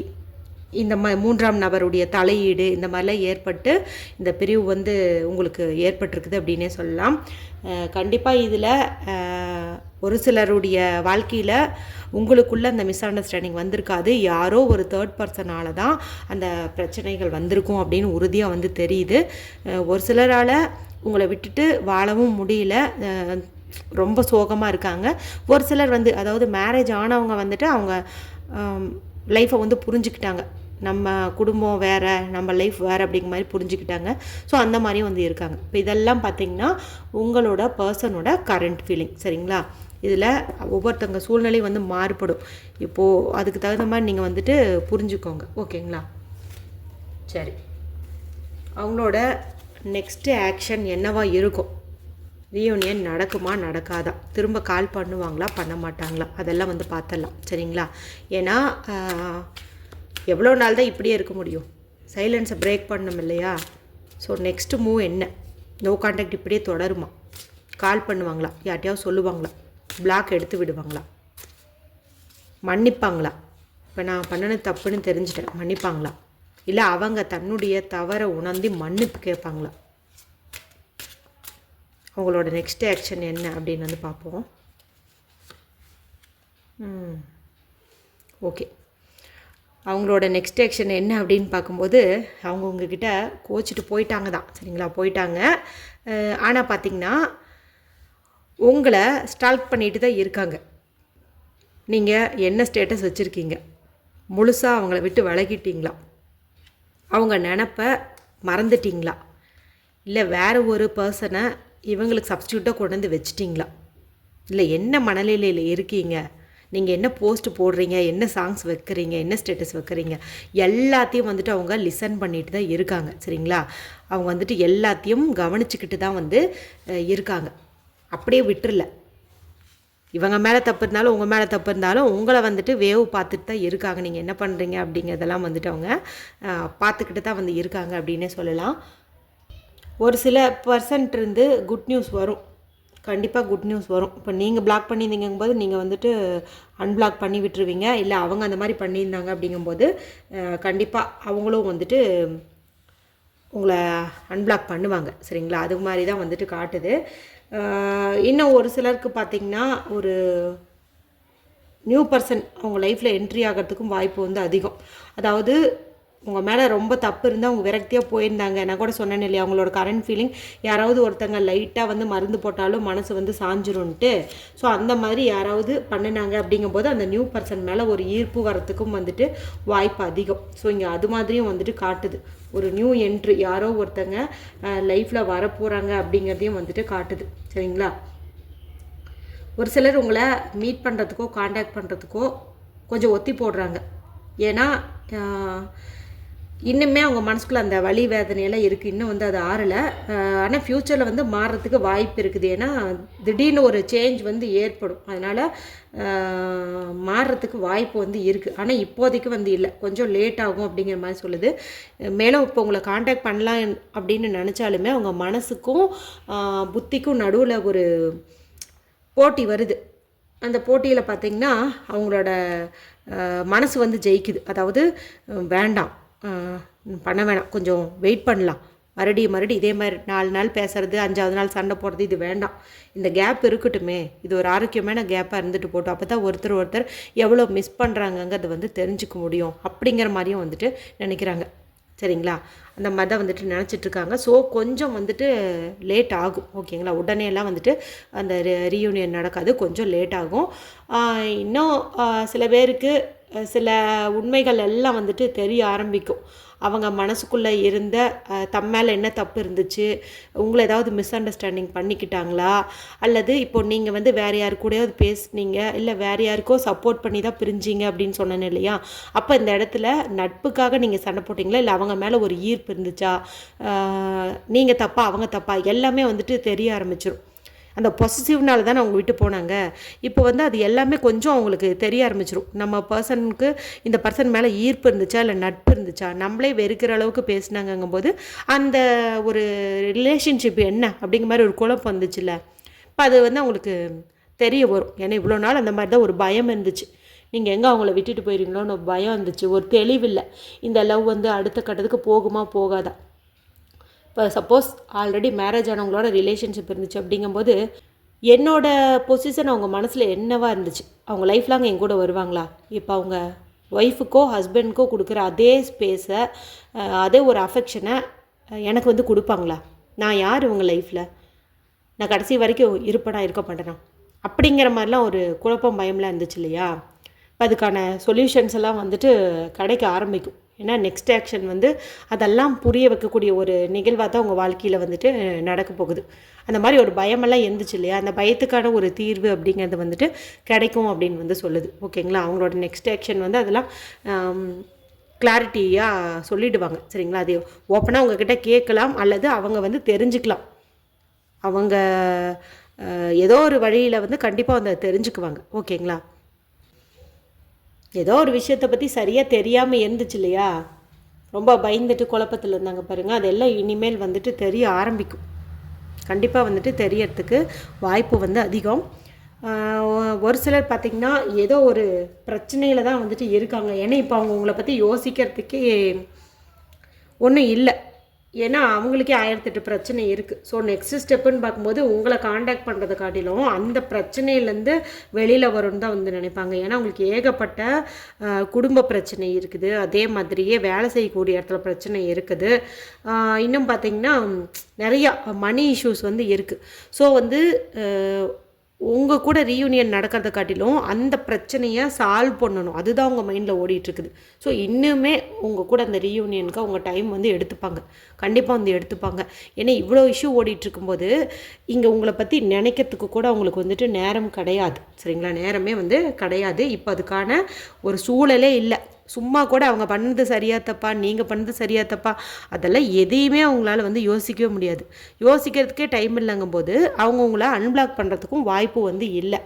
Speaker 1: இந்த மூன்றாம் நபருடைய தலையீடு இந்த மாதிரிலாம் ஏற்பட்டு இந்த பிரிவு வந்து உங்களுக்கு ஏற்பட்டிருக்குது அப்படின்னே சொல்லலாம். கண்டிப்பாக இதில் ஒரு சிலருடைய வாழ்க்கையில் உங்களுக்குள்ளே அந்த மிஸ் அண்டர்ஸ்டாண்டிங் வந்திருக்காது. யாரோ ஒரு தேர்ட் பர்சனால் தான் அந்த பிரச்சனைகள் வந்திருக்கும் அப்படின்னு உறுதியாக வந்து தெரியுது. ஒரு சிலரால் உங்களை விட்டுட்டு வாழவும் முடியல, ரொம்ப சோகமாக இருக்காங்க. ஒரு சிலர் வந்து அதாவது மேரேஜ் ஆனவங்க வந்துட்டு அவங்க லைஃப்பை வந்து புரிஞ்சுக்கிட்டாங்க, நம்ம குடும்பம் வேறு, நம்ம லைஃப் வேறு அப்படிங்கிற மாதிரி புரிஞ்சுக்கிட்டாங்க. ஸோ அந்த மாதிரியும் வந்து இருக்காங்க. இப்போ இதெல்லாம் பார்த்திங்கன்னா உங்களோட பர்சனோட கரண்ட் ஃபீலிங். சரிங்களா? இதில் ஒவ்வொருத்தங்க சூழ்நிலை வந்து மாறுபடும். இப்போது அதுக்கு தகுந்த மாதிரி நீங்கள் வந்துட்டு புரிஞ்சுக்கோங்க. ஓகேங்களா? சரி, அவங்களோட நெக்ஸ்ட்டு ஆக்ஷன் என்னவா இருக்கும்? ரீயூனியன் நடக்குமா நடக்காதா? திரும்ப கால் பண்ணுவாங்களா பண்ண மாட்டாங்களா? அதெல்லாம் வந்து பார்த்துடலாம். சரிங்களா? ஏன்னா எவ்வளோ நாள் தான் இப்படியே இருக்க முடியும்? சைலன்ஸை பிரேக் பண்ணணும் இல்லையா? ஸோ நெக்ஸ்ட்டு மூவ் என்ன? நோ கான்டாக்ட் இப்படியே தொடருமா? கால் பண்ணுவாங்களா? யார்ட்டையாவது சொல்லுவாங்களா? பிளாக் எடுத்து விடுவாங்களா? மன்னிப்பாங்களா? இப்போ நான் பண்ணினது தப்புன்னு தெரிஞ்சுட்டேன், மன்னிப்பாங்களா? இல்லை அவங்க தன்னுடைய தவறை உணர்ந்து மன்னிப்பு கேட்பாங்களா? அவங்களோட நெக்ஸ்ட் ஆக்ஷன் என்ன அப்படின்னு வந்து பார்ப்போம். ஓகே, அவங்களோட நெக்ஸ்ட் ஆக்ஷன் என்ன அப்படின்னு பார்க்கும்போது அவங்க உங்ககிட்ட கோச்சிட்டு போயிட்டாங்க தான். சரிங்களா? போயிட்டாங்க. ஆனால் பார்த்திங்கன்னா உங்களை ஸ்டால்க் பண்ணிட்டு தான் இருக்காங்க. நீங்கள் என்ன ஸ்டேட்டஸ் வச்சுருக்கீங்க? முழுசாக அவங்கள விட்டு விலகிட்டீங்களா? அவங்க நினப்பை மறந்துட்டிங்களா? இல்லை வேறு ஒரு பர்சனை இவங்களுக்கு சப்ஸ்டியூட்டாக கொண்டு வந்து வச்சிட்டிங்களா? இல்லை என்ன மனநிலையில் இருக்கீங்க? நீங்கள் என்ன போஸ்ட் போடுறீங்க, என்ன சாங்ஸ் வைக்கிறீங்க, என்ன ஸ்டேட்டஸ் வைக்கிறீங்க, எல்லாத்தையும் வந்துட்டு அவங்க லிசன் பண்ணிட்டு தான் இருக்காங்க. சரிங்களா? அவங்க வந்துட்டு எல்லாத்தையும் கவனிச்சுக்கிட்டு தான் வந்து இருக்காங்க. அப்படியே விட்டுறல. இவங்க மேலே தப்பு இருந்தாலும் உங்கள் மேலே தப்பு இருந்தாலும் உங்களை வந்துட்டு வேவ் பார்த்துட்டு தான் இருக்காங்க. நீங்கள் என்ன பண்ணுறீங்க அப்படிங்கிறதெல்லாம் வந்துட்டு அவங்க பார்த்துக்கிட்டு தான் வந்து இருக்காங்க அப்படின்னே சொல்லலாம். ஒரு சில பர்சன்ட் இருந்து குட் நியூஸ் வரும், கண்டிப்பாக குட் நியூஸ் வரும். இப்போ நீங்கள் பிளாக் பண்ணியிருந்தீங்கும்போது நீங்கள் வந்துட்டு அன்பிளாக் பண்ணி விட்டுருவீங்க. இல்லை அவங்க அந்த மாதிரி பண்ணியிருந்தாங்க அப்படிங்கும்போது கண்டிப்பாக அவங்களும் வந்துட்டு உங்களை அன்பிளாக் பண்ணுவாங்க. சரிங்களா? அது மாதிரி தான் வந்துட்டு காட்டுது. இன்னும் ஒரு சிலருக்கு பார்த்திங்கன்னா ஒரு நியூ பர்சன் அவங்க லைஃப்பில் என்ட்ரி ஆகிறதுக்கும் வாய்ப்பு வந்து அதிகம். அதாவது உங்கள் மேலே ரொம்ப தப்பு இருந்தால் அவங்க விரக்தியாக போயிருந்தாங்க. நான் கூட சொன்னேன் இல்லையா, அவங்களோட கரண்ட் ஃபீலிங் யாராவது ஒருத்தங்க லைட்டாக வந்து மருந்து போட்டாலும் மனசு வந்து சாஞ்சிரும்ன்ட்டு. ஸோ அந்த மாதிரி யாராவது பண்ணினாங்க அப்படிங்கும்போது அந்த நியூ பர்சன் மேலே ஒரு ஈர்ப்பு வரத்துக்கும் வந்துட்டு வாய்ப்பு அதிகம். ஸோ இங்கே அது மாதிரியும் வந்துட்டு காட்டுது. ஒரு நியூ என்ட்ரி யாரோ ஒருத்தங்க லைஃப்பில் வரப்போகிறாங்க அப்படிங்கிறதையும் வந்துட்டு காட்டுது. சரிங்களா? ஒரு சிலர் உங்களை மீட் பண்ணுறதுக்கோ காண்டாக்ட் பண்ணுறதுக்கோ கொஞ்சம் ஒத்தி போடுறாங்க. ஏன்னா இன்னுமே அவங்க மனசுக்குள்ளே அந்த வலி வேதனையெல்லாம் இருக்குது, இன்னும் வந்து அது ஆறலை. ஆனால் ஃப்யூச்சரில் வந்து மாறுறதுக்கு வாய்ப்பு இருக்குது. ஏன்னா திடீர்னு ஒரு சேஞ்ச் வந்து ஏற்படும், அதனால் மாறுறதுக்கு வாய்ப்பு வந்து இருக்குது. ஆனால் இப்போதைக்கு வந்து இல்லை, கொஞ்சம் லேட் ஆகும் அப்படிங்கிற மாதிரி சொல்லுது. மேலும் இப்போ உங்களை காண்டாக்ட் பண்ணலாம் அப்படின்னு நினச்சாலுமே அவங்க மனசுக்கும் புத்திக்கும் நடுவில் ஒரு போட்டி வருது. அந்த போட்டியில் பார்த்திங்கன்னா அவங்களோட மனசு வந்து ஜெயிக்குது. அதாவது வேண்டாம், பண்ண வேணாம், கொஞ்சம் வெயிட் பண்ணலாம், மறுபடியும் இதே மாதிரி 4 நாள் பேசுகிறது, 5ஆவது நாள் சண்டை போடுறது, இது வேண்டாம், இந்த கேப் இருக்கட்டுமே, இது ஒரு ஆரோக்கியமான கேப்பாக இருந்துட்டு போட்டோம், அப்போ தான் ஒருத்தர் எவ்வளோ மிஸ் பண்ணுறாங்கங்கிறது வந்து தெரிஞ்சுக்க முடியும் அப்படிங்கிற மாதிரியும் வந்துட்டு நினைக்கிறாங்க. சரிங்களா? அந்த மாதிரி தான் வந்துட்டு நினச்சிட்ருக்காங்க. ஸோ கொஞ்சம் வந்துட்டு லேட் ஆகும். ஓகேங்களா? உடனேலாம் வந்துட்டு அந்த ரீயூனியன் நடக்காது. கொஞ்சம் லேட் ஆகும். இன்னும் சில பேருக்கு சில உண்மைகள் எல்லாம் வந்துட்டு தெரிய ஆரம்பிக்கும். அவங்க மனசுக்குள்ளே இருந்த தம் மேலே என்ன தப்பு இருந்துச்சு, உங்களை ஏதாவது மிஸ் அண்டர்ஸ்டாண்டிங் பண்ணிக்கிட்டாங்களா, அல்லது இப்போ நீங்கள் வந்து வேறு யாரு கூடயாவது பேசுனீங்க, இல்லை வேறு யாருக்கோ சப்போர்ட் பண்ணி தான் பிரிஞ்சிங்க அப்படின்னு சொன்னேன் இல்லையா? அப்போ இந்த இடத்துல நட்புக்காக நீங்கள் சண்டை போட்டிங்களா, இல்லை அவங்க மேலே ஒரு ஈர்ப்பு இருந்துச்சா, நீங்கள் தப்பா அவங்க தப்பா, எல்லாமே வந்துட்டு தெரிய ஆரம்பிச்சிடும். அந்த பொசசிவ்னால தானே அவங்க விட்டு போனாங்க. இப்போ வந்து அது எல்லாமே கொஞ்சம் அவங்களுக்கு தெரிய ஆரம்பிச்சிடும். நம்ம பர்சனுக்கு இந்த பர்சன் மேலே ஈர்ப்பு இருந்துச்சா, இல்லை நட்பு இருந்துச்சா, நம்மளே வெறுக்கிற அளவுக்கு பேசினாங்கங்கும்போது அந்த ஒரு ரிலேஷன்ஷிப் என்ன அப்படிங்கிற மாதிரி ஒரு குழப்பம் வந்துச்சுல்ல. இப்போ அது வந்து அவங்களுக்கு தெரிய வரும். ஏன்னா இவ்வளோ நாள் அந்த மாதிரி தான் ஒரு பயம் இருந்துச்சு. நீங்கள் எங்கே அவங்கள விட்டுட்டு போயிருங்களோன்னு ஒரு பயம் இருந்துச்சு. ஒரு தெளிவில்லை. இந்த லவ் வந்து அடுத்த கட்டத்துக்கு போகுமா போகாதா. இப்போ சப்போஸ் ஆல்ரெடி மேரேஜ் ஆனவங்களோட ரிலேஷன்ஷிப் இருந்துச்சு அப்படிங்கும்போது என்னோடய பொசிஷன் அவங்க மனசில் என்னவா இருந்துச்சு, அவங்க லைஃப் லாங் என் கூட வருவாங்களா, இப்போ அவங்க ஒய்ஃபுக்கோ ஹஸ்பண்ட்க்கோ கொடுக்குற அதே ஸ்பேஸை அதே ஒரு அஃபெக்ஷனை எனக்கு வந்து கொடுப்பாங்களா, நான் யார் இவங்க லைஃப்பில், நான் கடைசி வரைக்கும் இருப்பேனா இருக்க மாட்டேனா, அப்படிங்கிற மாதிரிலாம் ஒரு குழப்பம் பயம்லாம் இருந்துச்சு இல்லையா. இப்போ அதுக்கான சொல்யூஷன்ஸ் எல்லாம் வந்துட்டு கிடைக்க ஆரம்பிக்கும். ஏன்னா நெக்ஸ்ட் ஆக்ஷன் வந்து அதெல்லாம் புரிய வைக்கக்கூடிய ஒரு நிகழ்வாக தான் உங்கள் வாழ்க்கையில் வந்துட்டு நடக்க போகுது. அந்த மாதிரி ஒரு பயமெல்லாம் இருந்துச்சு இல்லையா, அந்த பயத்துக்கான ஒரு தீர்வு அப்படிங்கிறது வந்துட்டு கிடைக்கும் அப்படின்னு வந்து சொல்லுது. ஓகேங்களா? அவங்களோட நெக்ஸ்ட் ஆக்ஷன் வந்து அதெல்லாம் கிளாரிட்டியாக சொல்லிவிடுவாங்க. சரிங்களா? அது ஓப்பனாக உங்ககிட்ட கேட்கலாம், அல்லது அவங்க வந்து தெரிஞ்சுக்கலாம். அவங்க ஏதோ ஒரு வழியில் வந்து கண்டிப்பாக வந்து தெரிஞ்சுக்குவாங்க. ஓகேங்களா? ஏதோ ஒரு விஷயத்தை பற்றி சரியாக தெரியாமல் இருந்துச்சு இல்லையா, ரொம்ப பயந்துட்டு குழப்பத்தில் இருந்தாங்க பாருங்கள், அதெல்லாம் இனிமேல் வந்துட்டு தெரிய ஆரம்பிக்கும். கண்டிப்பாக வந்துட்டு தெரியறதுக்கு வாய்ப்பு வந்து அதிகம். ஒரு சிலர் பார்த்திங்கன்னா ஏதோ ஒரு பிரச்சனையில் தான் வந்துட்டு இருக்காங்க. ஏன்னா இப்போ அவங்க உங்களை பற்றி யோசிக்கிறதுக்கே ஒன்றும் இல்லை. ஏன்னா அவங்களுக்கே 1008 பிரச்சனை இருக்குது. ஸோ நெக்ஸ்ட் ஸ்டெப்புன்னு பார்க்கும்போது உங்களை காண்டாக்ட் பண்ணுறதை காட்டிலும் அந்த பிரச்சனையிலேருந்து வெளியில் வரும்னு தான் வந்து நினைப்பாங்க. ஏன்னா அவங்களுக்கு ஏகப்பட்ட குடும்ப பிரச்சனை இருக்குது, அதே மாதிரியே வேலை செய்யக்கூடிய இடத்துல பிரச்சனை இருக்குது, இன்னும் பார்த்திங்கன்னா நிறையா மணி இஷ்யூஸ் வந்து இருக்குது. ஸோ வந்து உங்கள் கூட ரீயூனியன் நடக்கிறத காட்டிலும் அந்த பிரச்சனையை சால்வ் பண்ணணும், அதுதான் உங்கள் மைண்டில் ஓடிட்டுருக்குது. ஸோ இன்னுமே உங்கள் கூட அந்த ரீயூனியனுக்கு அவங்க டைம் வந்து எடுத்துப்பாங்க, கண்டிப்பாக வந்து எடுத்துப்பாங்க. ஏன்னா இவ்வளோ இஷ்யூ ஓடிட்டுருக்கும்போது இங்கே உங்களை பற்றி நினைக்கிறதுக்கு கூட அவங்களுக்கு வந்துட்டு நேரம் கிடையாது. சரிங்களா? நேரமே வந்து கிடையாது. இப்போ அதுக்கான ஒரு சூழலே இல்லை. சும்மா கூட அவங்க பண்ணது சரியா தப்பா, நீங்கள் பண்ணது சரியா தப்பா, அதெல்லாம் எதையுமே அவங்களால வந்து யோசிக்கவே முடியாது. யோசிக்கிறதுக்கே டைம் இல்லைங்கும்போது அவங்க உங்களை அன்பிளாக் பண்ணுறதுக்கும் வாய்ப்பு வந்து இல்லை.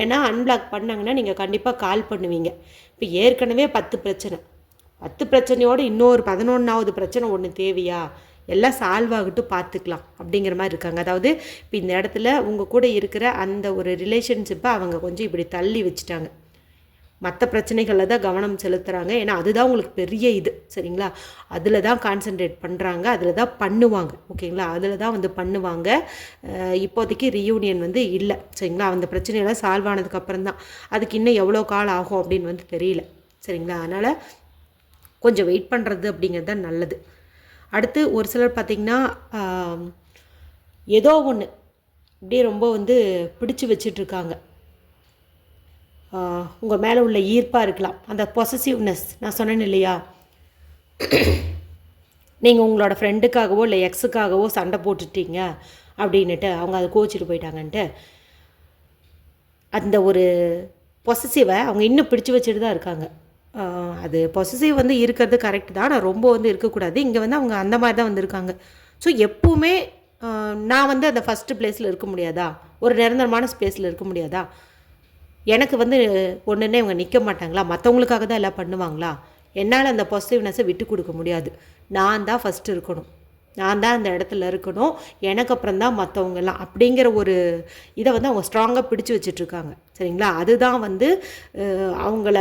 Speaker 1: ஏன்னா அன்பிளாக் பண்ணாங்கன்னா நீங்கள் கண்டிப்பாக கால் பண்ணுவீங்க. இப்போ ஏற்கனவே 10 பிரச்சனை, 10 பிரச்சனையோடு இன்னொரு 11வது பிரச்சனை ஒன்று தேவையா, எல்லாம் சால்வ் ஆகிட்டு பார்த்துக்கலாம் அப்படிங்கிற மாதிரி இருக்காங்க. அதாவது இப்போ இந்த இடத்துல உங்கள் கூட இருக்கிற அந்த ஒரு ரிலேஷன்ஷிப்பை அவங்க கொஞ்சம் இப்படி தள்ளி வச்சுட்டாங்க. மற்ற பிரச்சனைகளில் தான் கவனம் செலுத்துகிறாங்க. ஏன்னா அதுதான் உங்களுக்கு பெரிய இது. சரிங்களா? அதில் தான் கான்சன்ட்ரேட் பண்ணுறாங்க, அதில் தான் பண்ணுவாங்க. ஓகேங்களா? அதில் தான் வந்து பண்ணுவாங்க. இப்போதைக்கு ரீயூனியன் வந்து இல்லை. சரிங்களா? அந்த பிரச்சனையெல்லாம் சால்வ் ஆனதுக்கப்புறம் தான், அதுக்கு இன்னும் எவ்வளோ காலம் ஆகும் அப்படின்னு வந்து தெரியல. சரிங்களா? அதனால் கொஞ்சம் வெயிட் பண்ணுறது அப்படிங்கிறது தான் நல்லது. அடுத்து ஒரு சிலர் பார்த்திங்கன்னா ஏதோ ஒன்று அப்படியே ரொம்ப வந்து பிடிச்சி வச்சிட்ருக்காங்க. உங்கள் மேலே உள்ள ஈர்ப்பாக இருக்கலாம், அந்த பொசசிவ்னஸ். நான் சொன்னேன் இல்லையா, நீங்கள் உங்களோட ஃப்ரெண்டுக்காகவோ இல்லை எக்ஸுக்காகவோ சண்டை போட்டுட்டீங்க அப்படின்னுட்டு அவங்க அதை கோச்சிட்டு போயிட்டாங்கன்ட்டு அந்த ஒரு பொசசிவை அவங்க இன்னும் பிடிச்சி வச்சுட்டு தான் இருக்காங்க. அது பொசசிவ் வந்து இருக்கிறது கரெக்ட் தான், ஆனால் ரொம்ப வந்து இருக்கக்கூடாது. இங்கே வந்து அவங்க அந்த மாதிரி தான் வந்துருக்காங்க. ஸோ எப்போவுமே நான் வந்து அந்த ஃபஸ்ட்டு பிளேஸில் இருக்க முடியாதா, ஒரு நிரந்தரமான ஸ்பேஸில் இருக்க முடியாதா, எனக்கு வந்து ஒன்றுன்னே இவங்க நிற்க மாட்டாங்களா, மற்றவங்களுக்காக தான் எல்லாம் பண்ணுவாங்களா, என்னால் அந்த பாசிட்டிவ்னஸை விட்டு கொடுக்க முடியாது, நான் தான் ஃபஸ்ட்டு இருக்கணும், நான் தான் அந்த இடத்துல இருக்கணும், எனக்கு அப்புறம் தான் மற்றவங்கெல்லாம் அப்படிங்கிற ஒரு இதை வந்து அவங்க ஸ்ட்ராங்காக பிடிச்சி வச்சிட்ருக்காங்க. சரிங்களா? அதுதான் வந்து அவங்கள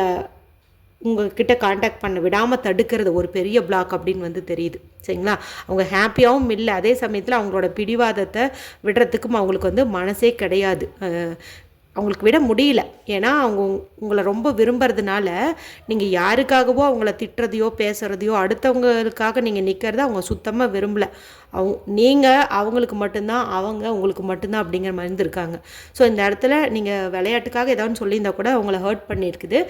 Speaker 1: உங்கள்கிட்ட காண்டாக்ட் பண்ண விடாமல் தடுக்கிறது ஒரு பெரிய பிளாக் அப்படின்னு வந்து தெரியுது. சரிங்களா? அவங்க ஹாப்பியாகவும் இல்லை, அதே சமயத்தில் அவங்களோட பிடிவாதத்தை விடுறதுக்கும் அவங்களுக்கு வந்து மனசே கிடையாது. அவங்களுக்கு விட முடியல. ஏன்னா அவங்க உங்களை ரொம்ப விரும்புறதுனால நீங்கள் யாருக்காகவோ அவங்கள திட்டுறதையோ பேசுகிறதையோ அடுத்தவங்களுக்காக நீங்கள் நிற்கிறத அவங்க சுத்தமாக விரும்பலை. நீங்கள் அவங்களுக்கு மட்டும்தான், அவங்க உங்களுக்கு மட்டும்தான் அப்படிங்கிற மாதிரி இருந்திருக்காங்க. ஸோ இந்த இடத்துல நீங்கள் விளையாட்டுக்காக ஏதாவது சொல்லியிருந்தால் கூட அவங்கள ஹர்ட் பண்ணியிருக்குது.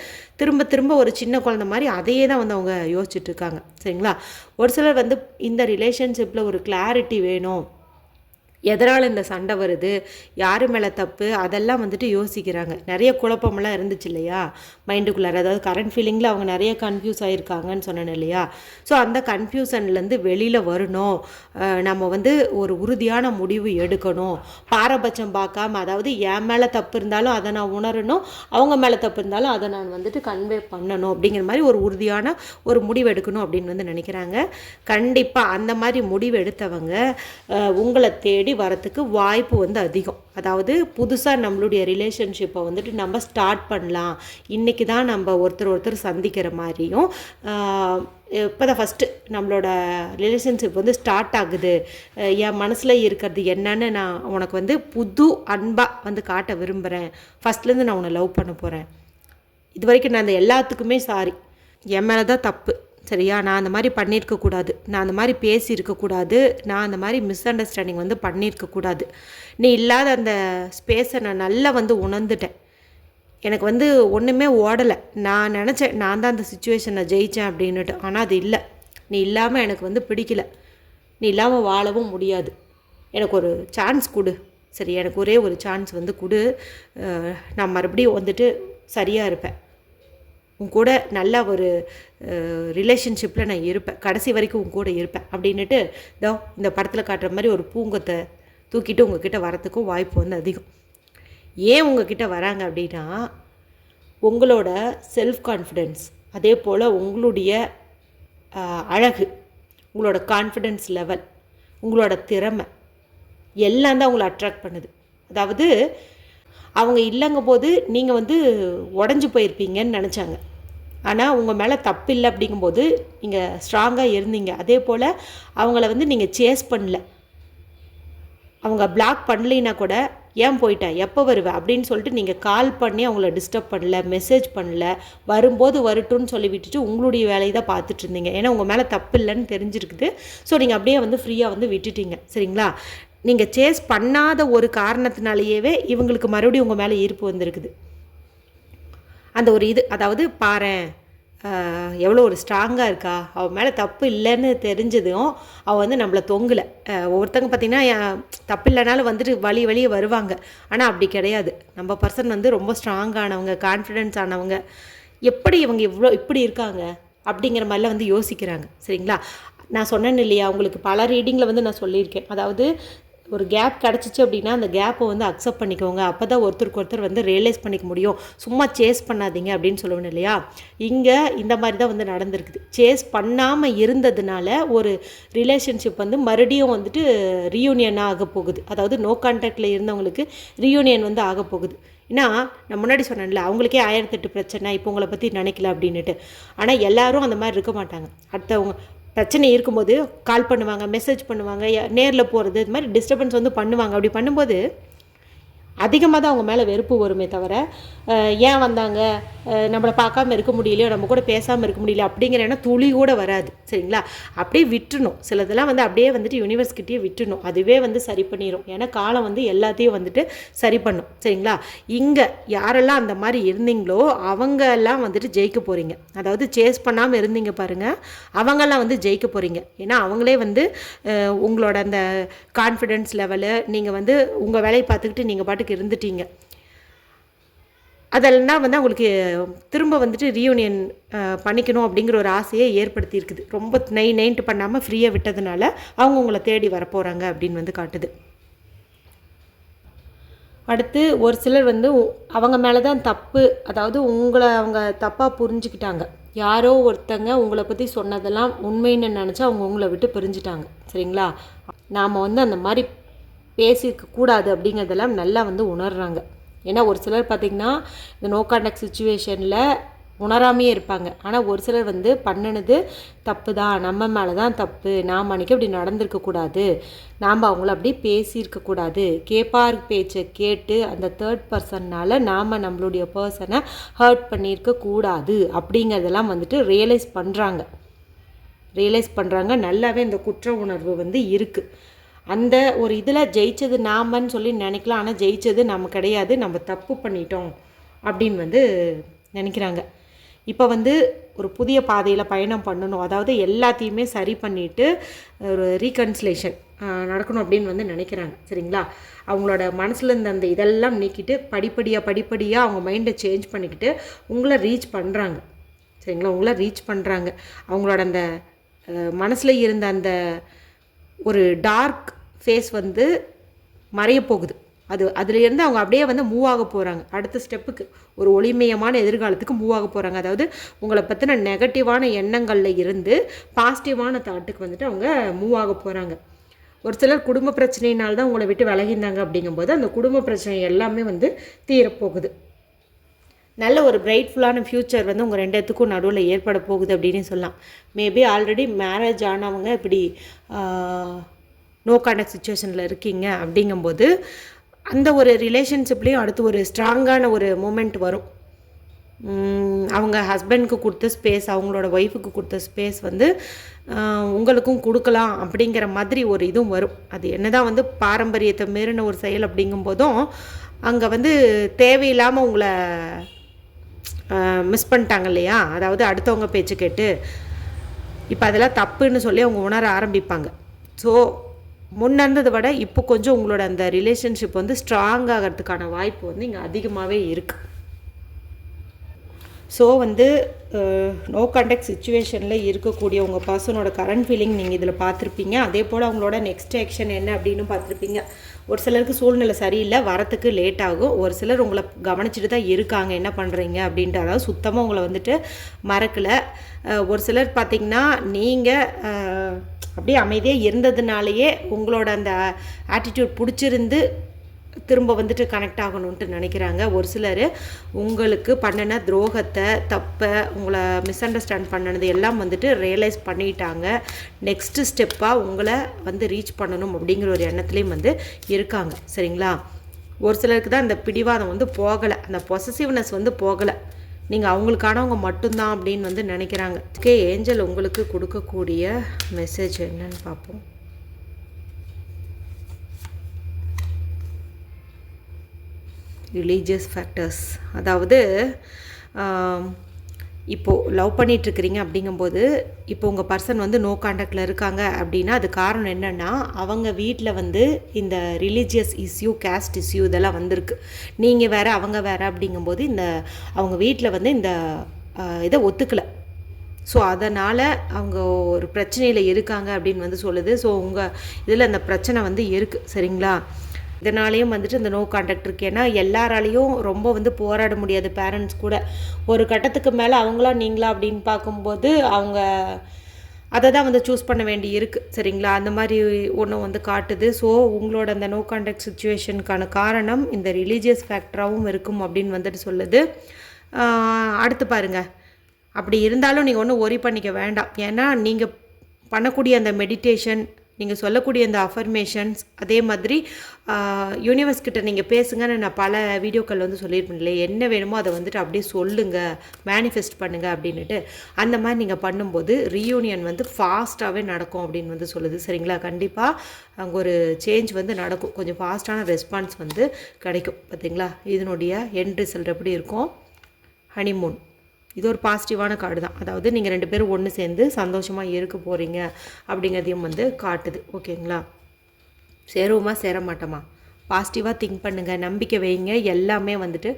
Speaker 1: திரும்ப திரும்ப ஒரு சின்ன குழந்தை மாதிரி அதையே தான் வந்து அவங்க யோசிச்சுட்ருக்காங்க. சரிங்களா? ஒரு சிலர் வந்து இந்த ரிலேஷன்ஷிப்பில் ஒரு கிளாரிட்டி வேணும், எதனால் இந்த சண்டை வருது, யார் மேலே தப்பு, அதெல்லாம் வந்துட்டு யோசிக்கிறாங்க. நிறைய குழப்பமெல்லாம் இருந்துச்சு இல்லையா மைண்டுக்குள்ளார. அதாவது கரண்ட் ஃபீலிங்கில் அவங்க நிறைய கன்ஃபியூஸ் ஆகியிருக்காங்கன்னு சொன்னேன் இல்லையா. ஸோ அந்த கன்ஃபியூஷன்லேருந்து வெளியில் வரணும், நம்ம வந்து ஒரு உறுதியான முடிவு எடுக்கணும், பாரபட்சம் பார்க்காம. அதாவது என் மேலே தப்பு இருந்தாலும் அதை நான் உணரணும், அவங்க மேலே தப்பு இருந்தாலும் அதை நான் வந்துட்டு கன்வே பண்ணணும் அப்படிங்கிற மாதிரி ஒரு உறுதியான ஒரு முடிவு எடுக்கணும் அப்படின்னு வந்து நினைக்கிறாங்க. கண்டிப்பாக அந்த மாதிரி முடிவு எடுத்தவங்க உங்களை தேடி வரத்துக்கு வாய்ப்பு வந்து அதிகம். அதாவது புதுசாக நம்மளுடைய ரிலேஷன்ஷிப்பை வந்துட்டு நம்ம ஸ்டார்ட் பண்ணலாம், இன்றைக்கி தான் நம்ம ஒருத்தர் சந்திக்கிற மாதிரியும், இப்போ தான் ஃபஸ்ட்டு நம்மளோட ரிலேஷன்ஷிப் வந்து ஸ்டார்ட் ஆகுது, என் மனசில் இருக்கிறது என்னன்னு நான் உனக்கு வந்து புது அன்பாக வந்து காட்ட விரும்புகிறேன், ஃபஸ்ட்லேருந்து நான் உன்னை லவ் பண்ண போகிறேன், இது வரைக்கும் நான் அந்த எல்லாத்துக்குமே சாரி, என் மேலே தான் தப்பு, சரியா, நான் அந்த மாதிரி பண்ணியிருக்கக்கூடாது, நான் அந்த மாதிரி பேசியிருக்கக்கூடாது, நான் அந்த மாதிரி மிஸ் அண்டர்ஸ்டாண்டிங் வந்து பண்ணியிருக்கக்கூடாது, நீ இல்லாத அந்த ஸ்பேஸை நான் நல்லா வந்து உணர்ந்துட்டேன், எனக்கு வந்து ஒன்றுமே ஓடலை, நான் நினச்சேன் நான் தான் அந்த சுச்சுவேஷனை ஜெயித்தேன் அப்படின்னுட்டு, ஆனால் அது இல்லை, நீ இல்லாமல் எனக்கு வந்து பிடிக்கல, நீ இல்லாமல் வாழவும் முடியாது, எனக்கு ஒரு சான்ஸ் கொடு, சரி, எனக்கு ஒரே ஒரு சான்ஸ் வந்து கொடு, நான் மறுபடியும் வந்துட்டு சரியாக இருப்பேன், உன் கூட நல்ல ஒரு ரிலேஷன்ஷிப்பில் நான் இருப்பேன், கடைசி வரைக்கும் உன் கூட இருப்பேன் அப்படின்னுட்டு இந்த படத்தில் காட்டுற மாதிரி ஒரு பூங்கத்தை தூக்கிட்டு உங்ககிட்ட வரத்துக்கும் வாய்ப்பு வந்து அதிகம். ஏன் உங்ககிட்ட வராங்க அப்படின்னா, உங்களோட செல்ஃப் கான்ஃபிடென்ஸ், அதே போல் உங்களுடைய அழகு, உங்களோட கான்ஃபிடென்ஸ் லெவல், உங்களோட திறமை எல்லாம் தான் உங்களை அட்ராக்ட் பண்ணுது. அதாவது அவங்க இல்லைங்க போது நீங்கள் வந்து உடஞ்சி போயிருப்பீங்கன்னு நினச்சாங்க, ஆனால் உங்கள் மேலே தப்பு இல்லை அப்படிங்கும்போது நீங்கள் ஸ்ட்ராங்காக இருந்தீங்க. அதே போல் அவங்கள வந்து நீங்கள் சேஸ் பண்ணல, அவங்க பிளாக் பண்ணலைன்னா கூட ஏன் போயிட்டேன், எப்போ வருவேன் அப்படின்னு சொல்லிட்டு நீங்கள் கால் பண்ணி அவங்கள டிஸ்டர்ப் பண்ணல, மெசேஜ் பண்ணல, வரும்போது வரட்டும்னு சொல்லி விட்டுட்டு உங்களுடைய வேலையை தான் பார்த்துட்டு இருந்தீங்க. ஏன்னா உங்கள் மேலே தப்பு இல்லைன்னு தெரிஞ்சிருக்குது. ஸோ நீங்கள் அப்படியே வந்து ஃப்ரீயாக வந்து விட்டுட்டீங்க. சரிங்களா? நீங்கள் சேஸ் பண்ணாத ஒரு காரணத்தினாலேயே இவங்களுக்கு மறுபடியும் உங்கள் மேலே ஈர்ப்பு வந்திருக்குது. அந்த ஒரு இது, அதாவது பாரேன் எவ்வளோ ஒரு ஸ்ட்ராங்காக இருக்கா, அவள் மேலே தப்பு இல்லைன்னு தெரிஞ்சதும் அவள் வந்து நம்மளை தொங்கலை. ஒவ்வொருத்தங்க பார்த்திங்கன்னா தப்பு இல்லைனாலும் வந்துட்டு வழியே வருவாங்க, ஆனால் அப்படி கிடையாது. நம்ம பர்சன் வந்து ரொம்ப ஸ்ட்ராங்கானவங்க, கான்ஃபிடென்ஸ் ஆனவங்க, எப்படி இவங்க இப்படி இருக்காங்க அப்படிங்கிற மாதிரிலாம் வந்து யோசிக்கிறாங்க. சரிங்களா? நான் சொன்னேன்னு இல்லையா, உங்களுக்கு பல ரீடிங்கில் வந்து நான் சொல்லியிருக்கேன். அதாவது ஒரு கேப் கிடச்சிச்சு அப்படின்னா அந்த கேப்பை வந்து அக்செப்ட் பண்ணிக்கோங்க, அப்போ தான் ஒருத்தருக்கு ஒருத்தர் வந்து ரியலைஸ் பண்ணிக்க முடியும், சும்மா சேஸ் பண்ணாதீங்க அப்படின்னு சொல்லுவேன் இல்லையா. இங்கே இந்த மாதிரி தான் வந்து நடந்திருக்குது. சேஸ் பண்ணாமல் இருந்ததுனால ஒரு ரிலேஷன்ஷிப் வந்து மறுபடியும் வந்துட்டு ரீயூனியனாக ஆக போகுது. அதாவது நோ கான்டாக்டில் இருந்தவங்களுக்கு ரீயூனியன் வந்து ஆக போகுது. ஏன்னா நான் முன்னாடி சொன்னேன்ல, அவங்களுக்கே 1008 பிரச்சனை, இப்போ உங்களை பற்றி நினைக்கல அப்படின்னுட்டு. ஆனால் எல்லோரும் அந்த மாதிரி இருக்க மாட்டாங்க. அடுத்தவங்க பிரச்சனை இருக்கும்போது கால் பண்ணுவாங்க, மெசேஜ் பண்ணுவாங்க, நேரில் போகிறது, இது மாதிரி டிஸ்டர்பன்ஸ் வந்து பண்ணுவாங்க. அப்படி பண்ணும்போது அதிகமாக தான் அவங்க மேலே வெறுப்பு வருமே தவிர, ஏன் வந்தாங்க, நம்மளை பார்க்காம இருக்க முடியலையோ, நம்ம கூட பேசாமல் இருக்க முடியல அப்படிங்கிற எண்ணம் துளி கூட வராது. சரிங்களா? அப்படியே விட்டுணும். சிலதெல்லாம் வந்து அப்படியே வந்துட்டு யூனிவர்ஸ்கிட்டயே விட்டுணும், அதுவே வந்து சரி பண்ணிடும். ஏன்னா காலம் வந்து எல்லாத்தையும் வந்துட்டு சரி பண்ணும். சரிங்களா? இங்கே யாரெல்லாம் அந்த மாதிரி இருந்தீங்களோ அவங்கெல்லாம் வந்துட்டு ஜெயிக்க போகிறீங்க. அதாவது சேஸ் பண்ணாமல் இருந்தீங்க பாருங்கள், அவங்கெல்லாம் வந்து ஜெயிக்க போகிறீங்க. ஏன்னா அவங்களே வந்து உங்களோட அந்த கான்ஃபிடென்ஸ் லெவலு, நீங்கள் வந்து உங்கள் வேலையை பார்த்துக்கிட்டு நீங்கள் பாட்டுக்கு இருந்துட்டீங்க, அதெல்லாம் வந்து அவங்களுக்கு திரும்ப வந்துட்டு ரீயூனியன் பண்ணிக்கணும் அப்படிங்கிற ஒரு ஆசையை ஏற்படுத்தியிருக்குது. ரொம்ப நைன்ட்டு பண்ணாமல் ஃப்ரீயாக விட்டதுனால அவங்க உங்களை தேடி வரப்போகிறாங்க அப்படின்னு வந்து காட்டுது. அடுத்து ஒரு சிலர் வந்து அவங்க மேலே தான் தப்பு, அதாவது உங்களை அவங்க தப்பாக புரிஞ்சுக்கிட்டாங்க. யாரோ ஒருத்தங்க உங்களை பற்றி சொன்னதெல்லாம் உண்மைன்னு நினச்சா அவங்க உங்களை விட்டு பிரிஞ்சுட்டாங்க. சரிங்களா? நாம் வந்து அந்த மாதிரி பேசியிருக்க கூடாது அப்படிங்கிறதெல்லாம் நல்லா வந்து உணர்கிறாங்க. ஏன்னா ஒரு சிலர் பார்த்திங்கன்னா இந்த நோ கான்டாக்ட் சுச்சுவேஷனில் உணராமையே இருப்பாங்க. ஆனால் ஒரு சிலர் வந்து பண்ணினது தப்பு தான், நம்ம மேலே தான் தப்பு, நாம் அன்றைக்கி அப்படி நடந்திருக்கக்கூடாது, நாம் அவங்கள அப்படி பேசியிருக்கக்கூடாது, கேட்பார் பேச்சை கேட்டு அந்த தேர்ட் பர்சன்னால் நாம் நம்மளுடைய பர்சனை ஹர்ட் பண்ணியிருக்கக்கூடாது அப்படிங்கிறதெல்லாம் வந்துட்டு ரியலைஸ் பண்ணுறாங்க. நல்லாவே இந்த குற்ற உணர்வு வந்து இருக்குது. அந்த ஒரு இதில் ஜெயித்தது நாமன்னு சொல்லி நினைக்கலாம், ஆனால் ஜெயித்தது நம்ம கிடையாது, நம்ம தப்பு பண்ணிட்டோம் அப்படின்னு வந்து நினைக்கிறாங்க. இப்போ வந்து ஒரு புதிய பாதையில் பயணம் பண்ணணும், அதாவது எல்லாத்தையுமே சரி பண்ணிவிட்டு ஒரு ரீகன்சிலேஷன் நடக்கணும் அப்படின்னு வந்து நினைக்கிறாங்க. சரிங்களா? அவங்களோட மனசில் இருந்த அந்த இதெல்லாம் நீக்கிட்டு படிப்படியாக அவங்க மைண்டை சேஞ்ச் பண்ணிக்கிட்டு உங்களை ரீச் பண்ணுறாங்க. சரிங்களா? உங்களை ரீச் பண்ணுறாங்க. அவங்களோட அந்த மனசில் இருந்த அந்த ஒரு டார்க் ஃபேஸ் வந்து மறைய போகுது. அதுலேருந்து அவங்க அப்படியே வந்து மூவ் ஆக போகிறாங்க, அடுத்த ஸ்டெப்புக்கு, ஒரு ஒளிமயமான எதிர்காலத்துக்கு மூவ் ஆக போகிறாங்க. அதாவது உங்களை பற்றின நெகட்டிவான எண்ணங்களில் இருந்து பாசிட்டிவான தாட்டுக்கு வந்துட்டு அவங்க மூவ் ஆக போகிறாங்க. ஒரு சிலர் குடும்ப பிரச்சனையினால்தான் உங்களை விட்டு விலகிருந்தாங்க. அப்படிங்கும்போது அந்த குடும்ப பிரச்சனை எல்லாமே வந்து தீரப்போகுது. நல்ல ஒரு பிரைட்ஃபுல்லான ஃப்யூச்சர் வந்து உங்கள் ரெண்டுத்துக்கும் நடுவில் ஏற்பட போகுது அப்படின்னு சொல்லலாம். மேபி ஆல்ரெடி மேரேஜ் ஆனவங்க இப்படி நோ கான்டாக்ட் சுச்சுவேஷனில் இருக்கீங்க அப்படிங்கும்போது அந்த ஒரு ரிலேஷன்ஷிப்லேயும் அடுத்து ஒரு ஸ்ட்ராங்கான ஒரு மூமெண்ட் வரும். அவங்க ஹஸ்பண்டுக்கு கொடுத்த ஸ்பேஸ், அவங்களோட ஒய்ஃபுக்கு கொடுத்த ஸ்பேஸ் வந்து உங்களுக்கும் கொடுக்கலாம் அப்படிங்கிற மாதிரி ஒரு இதுவும் வரும். அது என்னதான் வந்து பாரம்பரியத்தை மீறின ஒரு செயல் அப்படிங்கும்போதும் அங்கே வந்து தேவையில்லாமல் உங்களை மிஸ் பண்ணிட்டாங்க இல்லையா? அதாவது அடுத்தவங்க பேச்சு கேட்டு இப்போ அதெல்லாம் தப்புன்னு சொல்லி அவங்க உணர ஆரம்பிப்பாங்க. ஸோ முன்னந்ததை விட இப்போ கொஞ்சம் உங்களோட அந்த ரிலேஷன்ஷிப் வந்து ஸ்ட்ராங் ஆகிறதுக்கான வாய்ப்பு வந்து இங்கே அதிகமாகவே இருக்குது. ஸோ வந்து நோ கான்டாக்ட் சுச்சுவேஷனில் இருக்கக்கூடிய உங்கள் பர்சனோட கரண்ட் ஃபீலிங் நீங்கள் இதில் பார்த்துருப்பீங்க. அதே போல் அவங்களோட நெக்ஸ்ட் ஆக்ஷன் என்ன அப்படின்னு பார்த்துருப்பீங்க. ஒரு சிலருக்கு சூழ்நிலை சரியில்லை, வரத்துக்கு லேட் ஆகும். ஒரு சிலர் உங்களை கவனிச்சுட்டு தான் இருக்காங்க, என்ன பண்ணுறீங்க அப்படின்ட்டு, அதாவது சுத்தமாக உங்களை வந்துட்டு மறக்கலை. ஒரு சிலர் பார்த்திங்கன்னா நீங்கள் அப்படியே அமைதியாக இருந்ததுனாலேயே உங்களோட அந்த ஆட்டிடியூட் பிடிச்சிருந்து திரும்ப வந்துட்டு கனெக்ட் ஆகணுன்ட்டு நினைக்கிறாங்க. ஒரு சிலர் உங்களுக்கு பண்ணின துரோகத்தை, தப்பை, உங்களை மிஸ் அண்டர்ஸ்டாண்ட் பண்ணினது எல்லாம் வந்துட்டு ரியலைஸ் பண்ணிட்டாங்க. நெக்ஸ்ட்டு ஸ்டெப்பாக உங்களை வந்து ரீச் பண்ணணும் அப்படிங்கிற ஒரு எண்ணத்துலேயும் வந்து இருக்காங்க. சரிங்களா? ஒரு சிலருக்கு தான் அந்த பிடிவாதம் வந்து போகலை, அந்த பொசசிவ்னஸ் வந்து போகலை. நீங்கள் அவங்களுக்கானவங்க மட்டும்தான் அப்படின்னு வந்து நினைக்கிறாங்க. ஓகே, ஏஞ்சல் உங்களுக்கு கொடுக்கக்கூடிய மெசேஜ் என்னன்னு பார்ப்போம். ரிலீஜியஸ் ஃபேக்டர்ஸ், அதாவது இப்போது லவ் பண்ணிகிட்ருக்கிறீங்க அப்படிங்கும்போது இப்போ உங்கள் பர்சன் வந்து நோ கான்டாக்டில் இருக்காங்க அப்படின்னா அது காரணம் என்னென்னா அவங்க வீட்டில் வந்து இந்த ரிலீஜியஸ் இஷ்யூ, கேஸ்ட் இஷ்யூ இதெல்லாம் வந்திருக்கு. நீங்கள் வேறு அவங்க வேறு அப்படிங்கும்போது இந்த அவங்க வீட்டில் வந்து இந்த இதை ஒத்துக்கலை. ஸோ அதனால் அவங்க ஒரு பிரச்சனையில் இருக்காங்க அப்படின்னு வந்து சொல்லுது. ஸோ உங்கள் இதில் அந்த பிரச்சனை வந்து இருக்குது. சரிங்களா? இதனாலேயும் வந்துட்டு இந்த நோ கான்டாக்ட் இருக்குது. ஏன்னா எல்லாராலையும் ரொம்ப வந்து போராட முடியாது. பேரண்ட்ஸ் கூட ஒரு கட்டத்துக்கு மேலே அவங்களா நீங்களா அப்படின்னு பார்க்கும்போது அவங்க அதை தான் வந்து சூஸ் பண்ண வேண்டி இருக்குது. சரிங்களா? அந்த மாதிரி ஒன்றும் வந்து காட்டுது. ஸோ உங்களோட அந்த நோ கான்டாக்ட் சுச்சுவேஷனுக்கான காரணம் இந்த ரிலீஜியஸ் ஃபேக்டராகவும் இருக்கும் அப்படின்னு வந்துட்டு சொல்லுது. அடுத்து பாருங்கள், அப்படி இருந்தாலும் நீங்கள் ஒன்றும் ஒரி பண்ணிக்க வேண்டாம். ஏன்னா நீங்கள் பண்ணக்கூடிய அந்த மெடிடேஷன், நீங்கள் சொல்லக்கூடிய அந்த அஃபர்மேஷன்ஸ், அதே மாதிரி யூனிவர்ஸ் கிட்ட நீங்கள் பேசுங்கன்னு நான் பல வீடியோக்கள் வந்து சொல்லியிருப்பேன் இல்லையா? என்ன வேணுமோ அதை வந்துட்டு அப்படியே சொல்லுங்கள், மேனிஃபெஸ்ட் பண்ணுங்கள் அப்படின்ட்டு. அந்த மாதிரி நீங்கள் பண்ணும்போது ரீயூனியன் வந்து ஃபாஸ்ட்டாகவே நடக்கும் அப்படின்னு வந்து சொல்லுது. சரிங்களா? கண்டிப்பாக அங்கே ஒரு சேஞ்ச் வந்து நடக்கும், கொஞ்சம் ஃபாஸ்ட்டான ரெஸ்பான்ஸ் வந்து கிடைக்கும். பார்த்தீங்களா? இதனுடைய எண்ட் ரிசல்ட் எப்படி இருக்கும்? ஹனிமூன். இது ஒரு பாசிட்டிவான கார்டு தான். அதாவது நீங்கள் 2 பேரும் ஒன்று சேர்ந்து சந்தோஷமாக இருக்க போகிறீங்க அப்படிங்கிறதையும் வந்து காட்டுது. ஓகேங்களா? சேருவோமா சேர மாட்டோமா? பாசிட்டிவாக திங்க் பண்ணுங்கள், நம்பிக்கை வைங்க, எல்லாமே வந்துட்டு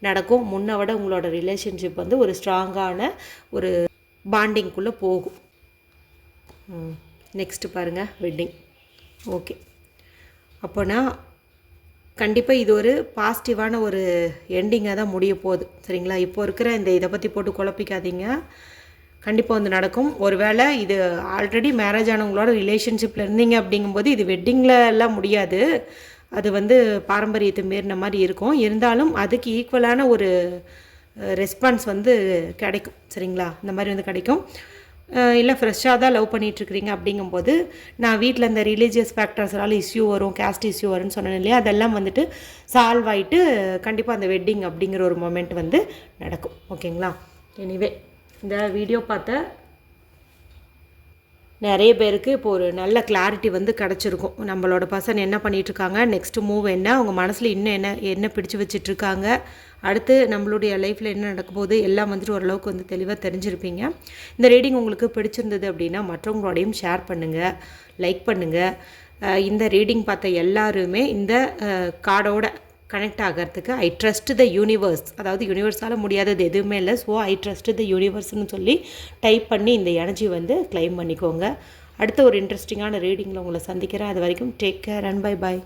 Speaker 1: நடக்கும். முன்னை விட உங்களோட ரிலேஷன்ஷிப் வந்து ஒரு ஸ்ட்ராங்கான ஒரு பாண்டிங்குள்ளே போகும். நெக்ஸ்ட்டு பாருங்கள், வெட்டிங். ஓகே, அப்போனா கண்டிப்பாக இது ஒரு பாசிட்டிவான ஒரு எண்டிங்காக தான் முடிய போகுது. சரிங்களா? இப்போ இருக்கிற இந்த இதை பற்றி போட்டு குழப்பிக்காதீங்க, கண்டிப்பாக வந்து நடக்கும். ஒருவேளை இது ஆல்ரெடி மேரேஜ் ஆனவங்களோட ரிலேஷன்ஷிப்பில் இருந்தீங்க அப்படிங்கும்போது இது வெட்டிங்கில் எல்லாம் முடியாது, அது வந்து பாரம்பரியத்தை மீறின மாதிரி இருக்கும். இருந்தாலும் அதுக்கு ஈக்குவலான ஒரு ரெஸ்பான்ஸ் வந்து கிடைக்கும். சரிங்களா? இந்த மாதிரி வந்து கிடைக்கும். இல்லை ஃப்ரெஷ்ஷாக தான் லவ் பண்ணிகிட்ருக்கிறீங்க அப்படிங்கும்போது, நான் வீட்டில் இந்த ரிலீஜியஸ் ஃபேக்டர்ஸ்னால இஷ்யூ வரும், கேஸ்ட் இஷ்யூ வரும்னு சொன்னேன் இல்லையா, அதெல்லாம் வந்துட்டு சால்வ் ஆகிட்டு கண்டிப்பாக அந்த வெட்டிங் அப்படிங்கிற ஒரு மொமெண்ட் வந்து நடக்கும். ஓகேங்களா? எனிவே இந்த வீடியோ பார்த்த நிறைய பேருக்கு இப்போ ஒரு நல்ல கிளாரிட்டி வந்து கிடச்சிருக்கும். நம்மளோட பர்சன் என்ன பண்ணிகிட்ருக்காங்க, நெக்ஸ்ட்டு மூவ் என்ன, அவங்க மனசில் இன்னும் என்ன பிடிச்சி வச்சிட்ருக்காங்க, அடுத்து நம்மளுடைய லைஃப்பில் என்ன நடக்க போகுது எல்லாம் வந்துட்டு ஓரளவுக்கு வந்து தெளிவாக தெரிஞ்சிருப்பீங்க. இந்த ரீடிங் உங்களுக்கு பிடிச்சிருந்தது அப்படின்னா மற்றவங்களோடையும் ஷேர் பண்ணுங்கள், லைக் பண்ணுங்கள். இந்த ரீடிங் பார்த்த எல்லாருமே இந்த கார்டோட கனெக்ட் ஆகிறதுக்கு ஐ ட்ரஸ்ட் த யூனிவர்ஸ், அதாவது யூனிவர்ஸால் முடியாதது எதுவுமே இல்லை, ஸோ ஐ ட்ரஸ்ட் த யூனிவர்ஸ்னு சொல்லி டைப் பண்ணி இந்த எனர்ஜி வந்து கிளைம் பண்ணிக்கோங்க. அடுத்த ஒரு இன்ட்ரெஸ்டிங்கான ரீடிங்கில் உங்களை சந்திக்கிறேன். அது வரைக்கும் take care and bye bye.